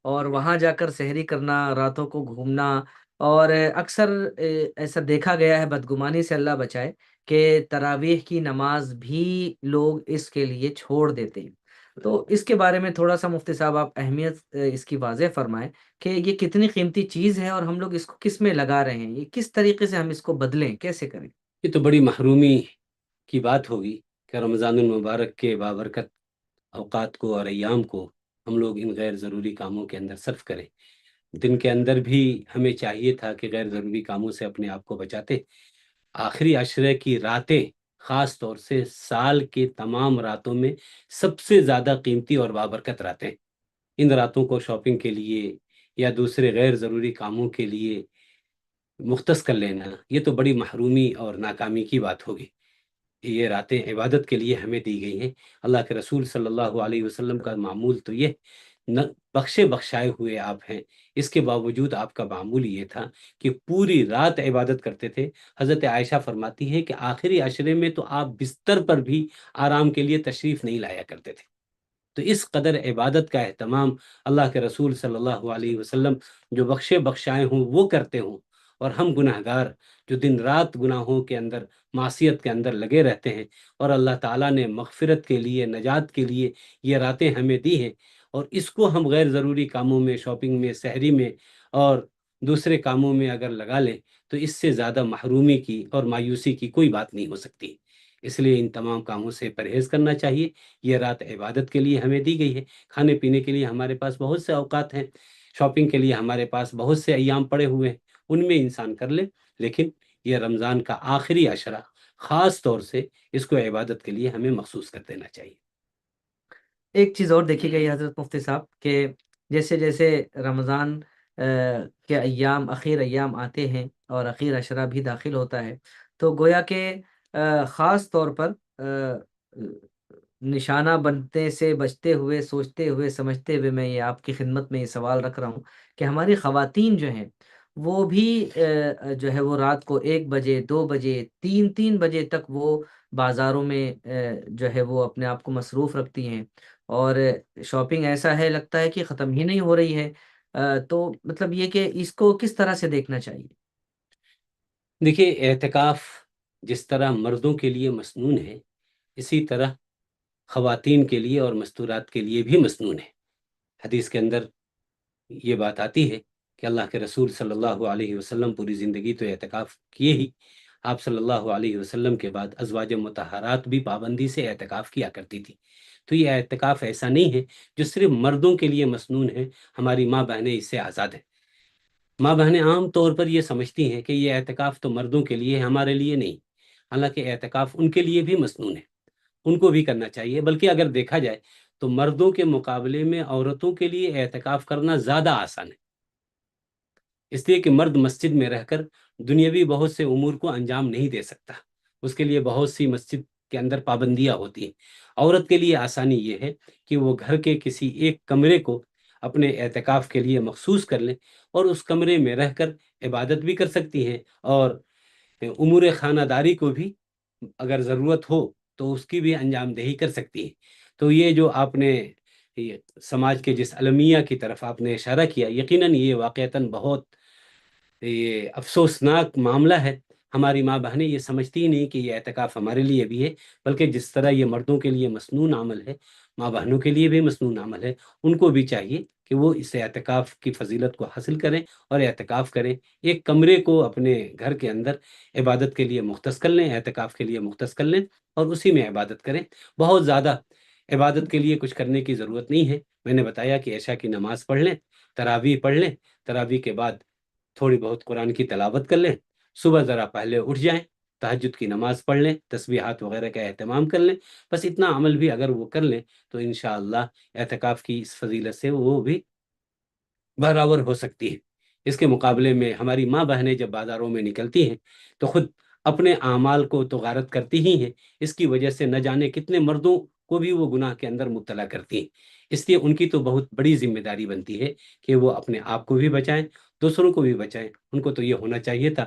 اور وہاں جا کر سحری کرنا، راتوں کو گھومنا. اور اکثر ایسا دیکھا گیا ہے، بدگمانی سے اللہ بچائے، کہ تراویح کی نماز بھی لوگ اس کے لیے چھوڑ دیتے ہیں. تو اس کے بارے میں تھوڑا سا مفتی صاحب آپ اہمیت اس کی واضح فرمائیں کہ یہ کتنی قیمتی چیز ہے اور ہم لوگ اس کو کس میں لگا رہے ہیں، یہ کس طریقے سے ہم اس کو بدلیں، کیسے کریں. یہ تو بڑی محرومی کی بات ہوگی کہ رمضان المبارک کے بابرکت اوقات کو اور ایام کو ہم لوگ ان غیر ضروری کاموں کے اندر صرف کریں. دن کے اندر بھی ہمیں چاہیے تھا کہ غیر ضروری کاموں سے اپنے آپ کو بچاتے. آخری عشرے کی راتیں خاص طور سے سال کے تمام راتوں میں سب سے زیادہ قیمتی اور بابرکت راتیں. ان راتوں کو شاپنگ کے لیے یا دوسرے غیر ضروری کاموں کے لیے مختص کر لینا یہ تو بڑی محرومی اور ناکامی کی بات ہوگی. یہ راتیں عبادت کے لیے ہمیں دی گئی ہیں. اللہ کے رسول صلی اللہ علیہ وسلم کا معمول تو یہ بخشائے ہوئے آپ ہیں، اس کے باوجود آپ کا معمول یہ تھا کہ پوری رات عبادت کرتے تھے. حضرت عائشہ فرماتی ہیں کہ آخری عشرے میں تو آپ بستر پر بھی آرام کے لیے تشریف نہیں لایا کرتے تھے. تو اس قدر عبادت کا اہتمام اللہ کے رسول صلی اللہ علیہ وسلم جو بخشائے ہوں وہ کرتے ہوں، اور ہم گناہ گار جو دن رات گناہوں کے اندر معصیت کے اندر لگے رہتے ہیں، اور اللہ تعالیٰ نے مغفرت کے لیے نجات کے لیے یہ راتیں ہمیں دی ہیں، اور اس کو ہم غیر ضروری کاموں میں، شاپنگ میں، سحری میں اور دوسرے کاموں میں اگر لگا لیں تو اس سے زیادہ محرومی کی اور مایوسی کی کوئی بات نہیں ہو سکتی. اس لیے ان تمام کاموں سے پرہیز کرنا چاہیے. یہ رات عبادت کے لیے ہمیں دی گئی ہے. کھانے پینے کے لیے ہمارے پاس بہت سے اوقات ہیں، شاپنگ کے لیے ہمارے پاس بہت سے ایام پڑے ہوئے ہیں، ان میں انسان کر لے. لیکن یہ رمضان کا آخری عشرہ خاص طور سے اس کو عبادت کے لیے ہمیں مخصوص کر دینا چاہیے. ایک چیز اور دیکھی گئی حضرت مفتی صاحب کہ جیسے جیسے رمضان کے ایام، اخیر ایام آتے ہیں اور اخیر عشرہ بھی داخل ہوتا ہے، تو گویا کہ خاص طور پر نشانہ بننے سے بچتے ہوئے، سوچتے ہوئے، سمجھتے ہوئے میں یہ آپ کی خدمت میں یہ سوال رکھ رہا ہوں کہ ہماری خواتین جو ہیں وہ بھی جو ہے وہ رات کو 1 بجے، 2 بجے، 3 بجے تک وہ بازاروں میں جو ہے وہ اپنے آپ کو مصروف رکھتی ہیں، اور شاپنگ ایسا ہے لگتا ہے کہ ختم ہی نہیں ہو رہی ہے. تو مطلب یہ کہ اس کو کس طرح سے دیکھنا چاہیے. دیکھیے، اعتکاف جس طرح مردوں کے لیے مسنون ہے اسی طرح خواتین کے لیے اور مستورات کے لیے بھی مسنون ہے. حدیث کے اندر یہ بات آتی ہے کہ اللہ کے رسول صلی اللہ علیہ وسلم پوری زندگی تو اعتکاف کیے ہی، آپ صلی اللہ علیہ وسلم کے بعد ازواج مطہرات بھی پابندی سے اعتکاف کیا کرتی تھی۔ تو یہ اعتکاف ایسا نہیں ہے جو صرف مردوں کے لیے مسنون ہے، ہماری ماں بہنیں اس سے آزاد ہیں۔ ماں بہنیں عام طور پر یہ سمجھتی ہیں کہ یہ اعتکاف تو مردوں کے لیے ہے، ہمارے لیے نہیں، حالانکہ اعتکاف ان کے لیے بھی مسنون ہے، ان کو بھی کرنا چاہیے۔ بلکہ اگر دیکھا جائے تو مردوں کے مقابلے میں عورتوں کے لیے اعتکاف کرنا زیادہ آسان ہے، اس لیے کہ مرد مسجد میں رہ کر دنیاوی بہت سے امور کو انجام نہیں دے سکتا، اس کے لیے بہت سی مسجد کے اندر پابندیاں ہوتی ہیں۔ عورت کے لیے آسانی یہ ہے کہ وہ گھر کے کسی ایک کمرے کو اپنے اعتکاف کے لیے مخصوص کر لیں، اور اس کمرے میں رہ کر عبادت بھی کر سکتی ہیں، اور امور خانہ داری کو بھی اگر ضرورت ہو تو اس کی بھی انجام دہی کر سکتی ہیں۔ تو یہ جو آپ نے یہ سماج کے جس المیہ کی طرف آپ نے اشارہ کیا، یقیناً یہ واقعتاً بہت یہ افسوسناک معاملہ ہے۔ ہماری ماں بہنیں یہ سمجھتی ہی نہیں کہ یہ اعتکاف ہمارے لیے بھی ہے، بلکہ جس طرح یہ مردوں کے لیے مسنون عمل ہے، ماں بہنوں کے لیے بھی مسنون عمل ہے۔ ان کو بھی چاہیے کہ وہ اس اعتکاف کی فضیلت کو حاصل کریں اور اعتکاف کریں، ایک کمرے کو اپنے گھر کے اندر عبادت کے لیے مختص کر لیں، اعتکاف کے لیے مختص کر لیں، اور اسی میں عبادت کریں۔ بہت زیادہ عبادت کے لیے کچھ کرنے کی ضرورت نہیں ہے۔ میں نے بتایا کہ عشاء کی نماز پڑھ لیں، تراویح پڑھ لیں، تراویح کے بعد تھوڑی بہت قرآن کی تلاوت کر لیں، صبح ذرا پہلے اٹھ جائیں، تہجد کی نماز پڑھ لیں، تسبیحات وغیرہ کا اہتمام کر لیں۔ بس اتنا عمل بھی اگر وہ کر لیں تو انشاءاللہ اعتکاف کی اس فضیلت سے وہ بھی برابر ہو سکتی ہے۔ اس کے مقابلے میں ہماری ماں بہنیں جب بازاروں میں نکلتی ہیں تو خود اپنے اعمال کو تو غارت کرتی ہی ہیں، اس کی وجہ سے نہ جانے کتنے مردوں کو بھی وہ گناہ کے اندر مبتلا کرتی ہیں۔ اس لیے ان کی تو بہت بڑی ذمہ داری بنتی ہے کہ وہ اپنے آپ کو بھی بچائیں، دوسروں کو بھی بچائیں۔ ان کو تو یہ ہونا چاہیے تھا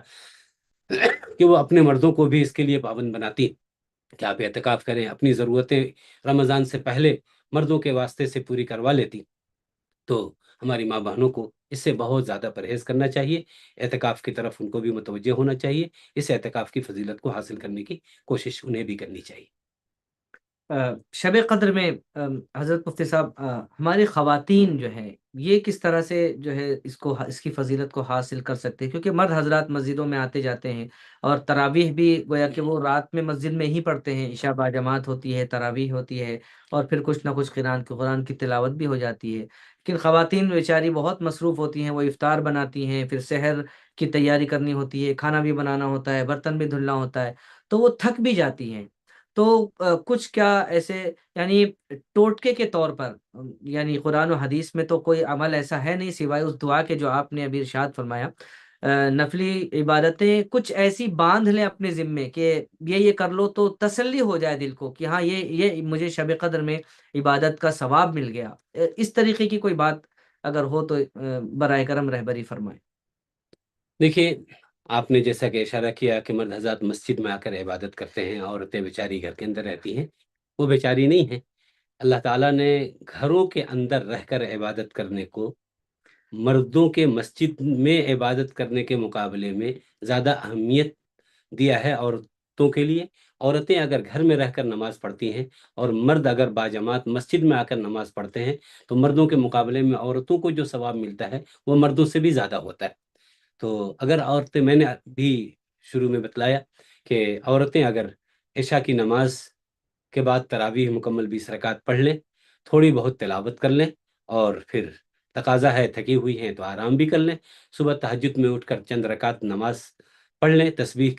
کہ وہ اپنے مردوں کو بھی اس کے لیے پابند بناتی کہ آپ اعتکاف کریں، اپنی ضرورتیں رمضان سے پہلے مردوں کے واسطے سے پوری کروا لیتی۔ تو ہماری ماں بہنوں کو اس سے بہت زیادہ پرہیز کرنا چاہیے، اعتکاف کی طرف ان کو بھی متوجہ ہونا چاہیے، اس اعتکاف کی فضیلت کو حاصل کرنے کی کوشش انہیں بھی کرنی چاہیے۔ شب قدر میں حضرت مفتی صاحب، ہماری خواتین جو ہے یہ کس طرح سے جو ہے اس کی فضیلت کو حاصل کر سکتے ہیں؟ کیونکہ مرد حضرات مسجدوں میں آتے جاتے ہیں، اور تراویح بھی گویا کہ وہ رات میں مسجد میں ہی پڑھتے ہیں، عشاء با جماعت ہوتی ہے، تراویح ہوتی ہے، اور پھر کچھ نہ کچھ قرآن کی تلاوت بھی ہو جاتی ہے۔ لیکن خواتین بیچاری بہت مصروف ہوتی ہیں، وہ افطار بناتی ہیں، پھر سحر کی تیاری کرنی ہوتی ہے، کھانا بھی بنانا ہوتا ہے، برتن بھی دھلنا ہوتا ہے، تو وہ تھک بھی جاتی ہیں۔ تو کچھ کیا ایسے، یعنی ٹوٹکے کے طور پر، یعنی قرآن و حدیث میں تو کوئی عمل ایسا ہے نہیں سوائے اس دعا کے جو آپ نے ابھی ارشاد فرمایا، نفلی عبادتیں کچھ ایسی باندھ لیں اپنے ذمے کہ یہ کر لو تو تسلی ہو جائے دل کو کہ ہاں یہ مجھے شب قدر میں عبادت کا ثواب مل گیا۔ اس طریقے کی کوئی بات اگر ہو تو برائے کرم رہبری فرمائیں۔ دیکھیے، آپ نے جیسا کہ اشارہ کیا کہ مرد حضرات مسجد میں آ کر عبادت کرتے ہیں، عورتیں بیچاری گھر کے اندر رہتی ہیں، وہ بیچاری نہیں ہیں۔ اللہ تعالیٰ نے گھروں کے اندر رہ کر عبادت کرنے کو مردوں کے مسجد میں عبادت کرنے کے مقابلے میں زیادہ اہمیت دیا ہے عورتوں کے لیے۔ عورتیں اگر گھر میں رہ کر نماز پڑھتی ہیں اور مرد اگر باجماعت مسجد میں آ کر نماز پڑھتے ہیں تو مردوں کے مقابلے میں عورتوں کو جو ثواب ملتا ہے وہ مردوں سے بھی زیادہ ہوتا ہے۔ تو اگر عورتیں، میں نے بھی شروع میں بتلایا کہ عورتیں اگر عشاء کی نماز کے بعد تراویح مکمل 20 رکعت پڑھ لیں، تھوڑی بہت تلاوت کر لیں، اور پھر تقاضا ہے تھکی ہوئی ہیں تو آرام بھی کر لیں، صبح تہجد میں اٹھ کر چند رکعت نماز پڑھ لیں، تسبیح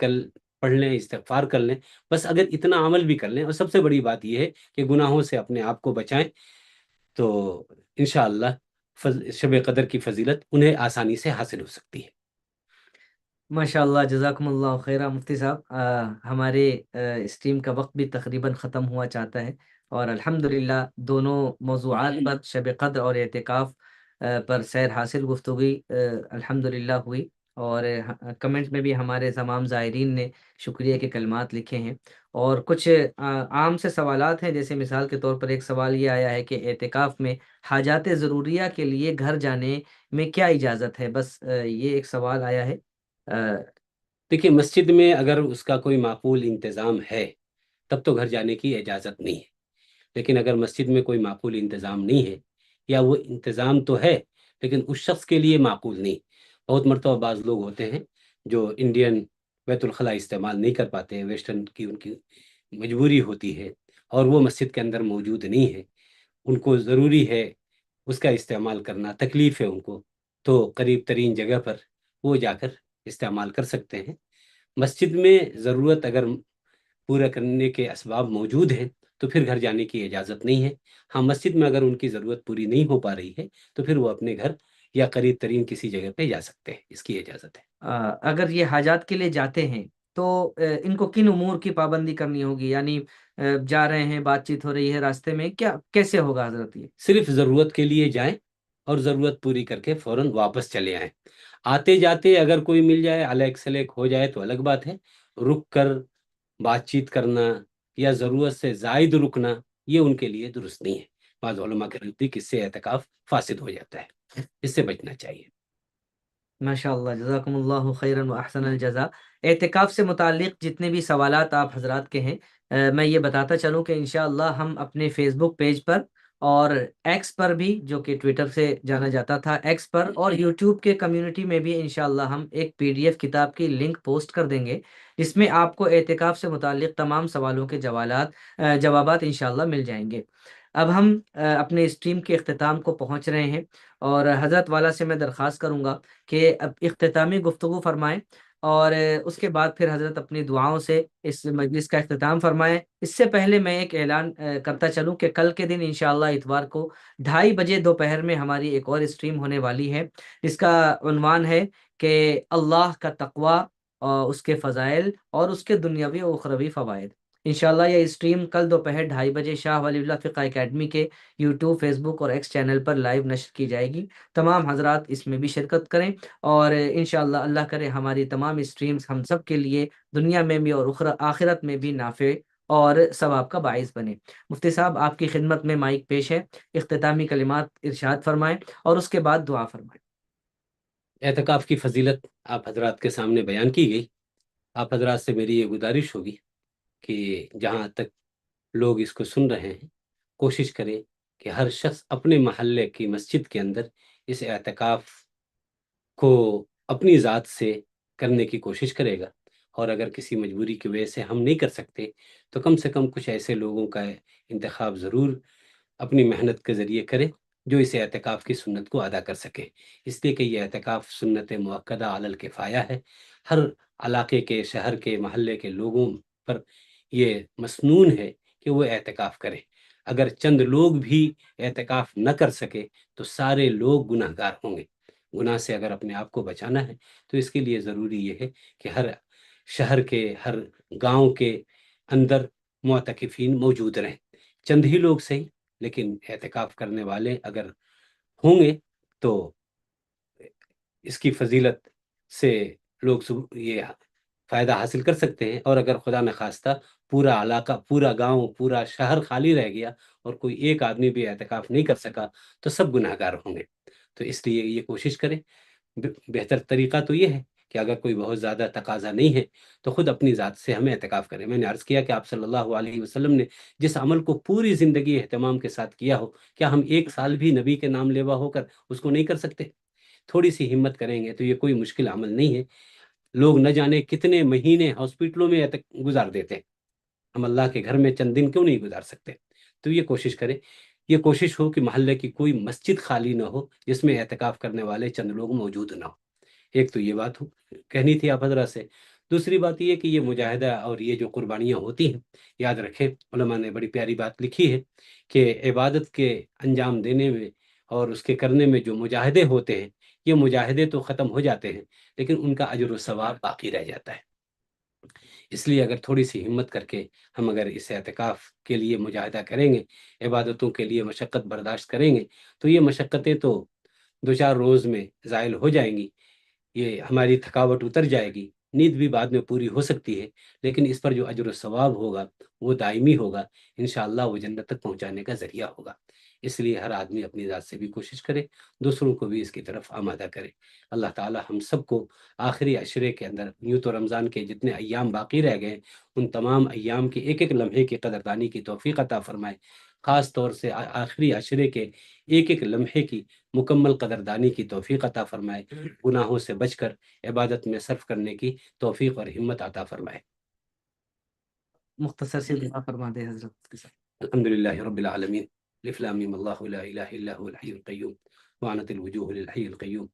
پڑھ لیں، استغفار کر لیں۔ بس اگر اتنا عمل بھی کر لیں، اور سب سے بڑی بات یہ ہے کہ گناہوں سے اپنے آپ کو بچائیں، تو انشاءاللہ شب قدر کی فضیلت انہیں آسانی سے حاصل ہو سکتی ہے۔ ماشاء اللہ، جزاکم اللہ خیرہ مفتی صاحب۔ ہمارے اسٹریم کا وقت بھی تقریباً ختم ہوا چاہتا ہے، اور الحمدللہ دونوں موضوعات پر، شب قدر اور اعتکاف پر سیر حاصل گفتگو الحمدللہ ہوئی، اور کمنٹ میں بھی ہمارے تمام زائرین نے شکریہ کے کلمات لکھے ہیں، اور کچھ عام سے سوالات ہیں، جیسے مثال کے طور پر ایک سوال یہ آیا ہے کہ اعتکاف میں حاجات ضروریہ کے لیے گھر جانے میں کیا اجازت ہے؟ بس یہ ایک سوال آیا ہے۔ دیکھیے، مسجد میں اگر اس کا کوئی معقول انتظام ہے تب تو گھر جانے کی اجازت نہیں ہے، لیکن اگر مسجد میں کوئی معقول انتظام نہیں ہے، یا وہ انتظام تو ہے لیکن اس شخص کے لیے معقول نہیں، بہت مرتبہ بعض لوگ ہوتے ہیں جو انڈین بیت الخلاء استعمال نہیں کر پاتے، ویسٹرن کی ان کی مجبوری ہوتی ہے اور وہ مسجد کے اندر موجود نہیں ہے، ان کو ضروری ہے اس کا استعمال کرنا، تکلیف ہے ان کو، تو قریب ترین جگہ پر وہ جا کر استعمال کر سکتے ہیں۔ مسجد میں ضرورت اگر پورا کرنے کے اسباب موجود ہیں تو پھر گھر جانے کی اجازت نہیں ہے۔ ہاں، مسجد میں اگر ان کی ضرورت پوری نہیں ہو پا رہی ہے تو پھر وہ اپنے گھر یا قریب ترین کسی جگہ پہ جا سکتے ہیں، اس کی اجازت ہے۔ اگر یہ حاجات کے لیے جاتے ہیں تو ان کو کن امور کی پابندی کرنی ہوگی؟ یعنی جا رہے ہیں، بات چیت ہو رہی ہے راستے میں، کیا کیسے ہوگا حضرت یہ؟ صرف ضرورت کے لیے جائیں اور ضرورت پوری کر کے فوراً واپس چلے آئیں۔ آتے جاتے اگر کوئی مل جائے، الیک سلیک ہو جائے تو الگ بات ہے، رک کر بات چیت کرنا یا ضرورت سے زائد رکنا یہ ان کے لیے درست نہیں ہے۔ بعض علماء کے نزدیک اس سے اعتکاف فاسد ہو جاتا ہے، اس سے بچنا چاہیے۔ ماشاء اللہ، جزاکم اللہ خیرا و احسن الجزا۔ اعتکاف سے متعلق جتنے بھی سوالات آپ حضرات کے ہیں، میں یہ بتاتا چلوں کہ انشاءاللہ ہم اپنے فیس بک پیج پر اور ایکس پر بھی، جو کہ ٹویٹر سے جانا جاتا تھا، ایکس پر اور یوٹیوب کے کمیونٹی میں بھی انشاءاللہ ہم ایک PDF کتاب کی لنک پوسٹ کر دیں گے، جس میں آپ کو اعتکاف سے متعلق تمام سوالوں کے جوابات انشاءاللہ مل جائیں گے۔ اب ہم اپنے اسٹریم کے اختتام کو پہنچ رہے ہیں، اور حضرت والا سے میں درخواست کروں گا کہ اب اختتامی گفتگو فرمائیں، اور اس کے بعد پھر حضرت اپنی دعاؤں سے اس مجلس کا اختتام فرمائیں۔ اس سے پہلے میں ایک اعلان کرتا چلوں کہ کل کے دن انشاءاللہ اتوار کو 2:30 بجے دوپہر میں ہماری ایک اور اسٹریم ہونے والی ہے، جس کا عنوان ہے کہ اللہ کا تقوی اور اس کے فضائل اور اس کے دنیاوی و اخروی فوائد۔ انشاءاللہ یہ اسٹریم کل دوپہر 2:30 بجے شاہ ولی اللہ فقہ اکیڈمی کے یوٹیوب، فیس بک اور ایکس چینل پر لائیو نشر کی جائے گی۔ تمام حضرات اس میں بھی شرکت کریں، اور انشاءاللہ اللہ کرے ہماری تمام اسٹریمز ہم سب کے لیے دنیا میں بھی اور آخرت میں بھی نافع اور ثواب کا باعث بنے۔ مفتی صاحب، آپ کی خدمت میں مائک پیش ہے، اختتامی کلمات ارشاد فرمائیں اور اس کے بعد دعا فرمائیں۔ اعتکاف کی فضیلت آپ حضرات کے سامنے بیان کی گئی۔ آپ حضرات سے میری یہ گزارش ہوگی کہ جہاں تک لوگ اس کو سن رہے ہیں، کوشش کریں کہ ہر شخص اپنے محلے کی مسجد کے اندر اس اعتکاف کو اپنی ذات سے کرنے کی کوشش کرے گا، اور اگر کسی مجبوری کی وجہ سے ہم نہیں کر سکتے تو کم سے کم کچھ ایسے لوگوں کا انتخاب ضرور اپنی محنت کے ذریعے کرے جو اس اعتکاف کی سنت کو ادا کر سکے، اس لیے کہ یہ اعتکاف سنت مؤکدہ علی الکفایہ ہے۔ ہر علاقے کے، شہر کے، محلے کے لوگوں پر یہ مسنون ہے کہ وہ اعتکاف کریں۔ اگر چند لوگ بھی اعتکاف نہ کر سکے تو سارے لوگ گناہ گار ہوں گے۔ گناہ سے اگر اپنے آپ کو بچانا ہے تو اس کے لیے ضروری یہ ہے کہ ہر شہر کے، ہر گاؤں کے اندر معتکفین موجود رہیں، چند ہی لوگ صحیح، لیکن اعتکاف کرنے والے اگر ہوں گے تو اس کی فضیلت سے لوگ یہ فائدہ حاصل کر سکتے ہیں۔ اور اگر خدا نخواستہ پورا علاقہ، پورا گاؤں، پورا شہر خالی رہ گیا اور کوئی ایک آدمی بھی اعتکاف نہیں کر سکا تو سب گناہ گار ہوں گے۔ تو اس لیے یہ کوشش کریں۔ بہتر طریقہ تو یہ ہے کہ اگر کوئی بہت زیادہ تقاضا نہیں ہے تو خود اپنی ذات سے ہمیں اعتکاف کریں۔ میں نے عرض کیا کہ آپ صلی اللہ علیہ وسلم نے جس عمل کو پوری زندگی اہتمام کے ساتھ کیا ہو، کیا ہم ایک سال بھی نبی کے نام لیوا ہو کر اس کو نہیں کر سکتے؟ تھوڑی سی ہمت کریں گے تو یہ کوئی مشکل عمل نہیں ہے۔ لوگ نہ جانے کتنے مہینے ہاسپٹلوں میں گزار دیتے ہیں، ہم اللہ کے گھر میں چند دن کیوں نہیں گزار سکتے؟ تو یہ کوشش کریں، یہ کوشش ہو کہ محلے کی کوئی مسجد خالی نہ ہو جس میں اعتکاف کرنے والے چند لوگ موجود نہ ہو۔ ایک تو یہ بات کہنی تھی آپ حضرات سے۔ دوسری بات یہ کہ یہ مجاہدہ اور یہ جو قربانیاں ہوتی ہیں، یاد رکھیں علماء نے بڑی پیاری بات لکھی ہے کہ عبادت کے انجام دینے میں اور اس کے کرنے میں جو مجاہدے ہوتے ہیں، یہ مجاہدے تو ختم ہو جاتے ہیں لیکن ان کا اجر و ثواب باقی رہ جاتا ہے۔ اس لیے اگر تھوڑی سی ہمت کر کے ہم اگر اس اعتکاف کے لیے مجاہدہ کریں گے، عبادتوں کے لیے مشقت برداشت کریں گے، تو یہ مشقتیں تو دو چار روز میں زائل ہو جائیں گی، یہ ہماری تھکاوٹ اتر جائے گی، نیند بھی بعد میں پوری ہو سکتی ہے، لیکن اس پر جو اجر و ثواب ہوگا وہ دائمی ہوگا، انشاءاللہ وہ جنت تک پہنچانے کا ذریعہ ہوگا۔ اس لیے ہر آدمی اپنی ذات سے بھی کوشش کرے، دوسروں کو بھی اس کی طرف آمادہ کرے۔ اللہ تعالی ہم سب کو آخری عشرے کے اندر، یوں تو رمضان کے جتنے ایام باقی رہ گئے ان تمام ایام کے ایک ایک لمحے کی قدردانی کی توفیق عطا فرمائے۔ خاص طور سے آخری عشرے کے ایک ایک لمحے کی مکمل قدردانی کی توفیق عطا فرمائے، گناہوں سے بچ کر عبادت میں صرف کرنے کی توفیق اور ہمت عطا فرمائے۔ مختصر سی دعا فرما دے حضرت کے ساتھ۔ الحمد للہ رب العالمین، الف لام میم اللہ لا الہ الا هو الحی القیوم وعنت الوجوہ للحی القیوم۔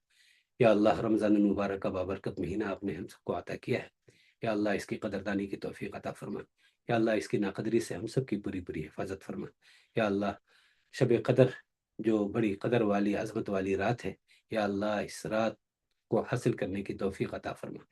یا اللہ، رمضان المبارک کا بابرکت مہینہ آپ نے ہم سب کو عطا کیا ہے، یا اللہ اس کی قدردانی کی توفیق عطا فرما، یا اللہ اس کی ناقدری سے ہم سب کی پوری پوری حفاظت فرما، یا اللہ شب قدر جو بڑی قدر والی عظمت والی رات ہے، یا اللہ اس رات کو حاصل کرنے کی توفیق عطا فرما،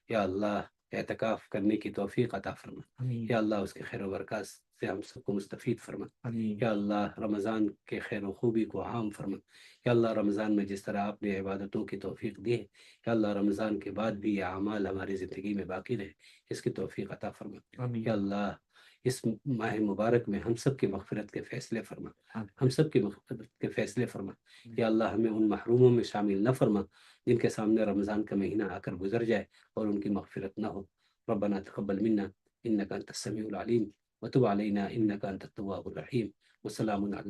یا اللہ اعتکاف کرنے کی توفیق عطا فرما، آمین یا اللہ اس کے خیر و برکات سے ہم سب کو مستفید فرما، آمین یا اللہ رمضان کے خیر و خوبی کو عام فرما، یا اللہ رمضان میں جس طرح آپ نے عبادتوں کی توفیق دی ہے، یا اللہ رمضان کے بعد بھی یہ اعمال ہماری زندگی میں باقی رہے، اس کی توفیق عطا فرما، آمین یا اللہ اس ماہ مبارک میں ہم سب کی مغفرت کے فیصلے فرما، آمین ہم سب کی مغفرت کے فیصلے فرما، یا اللہ ہمیں ان محروموں میں شامل نہ فرما جن کے سامنے رمضان کا مہینہ آ کر گزر جائے اور ان کی مغفرت نہ ہو۔ ربنا تقبل منا انك انت السميع العليم وتب علينا انك انت التواب الرحيم، وسلام علی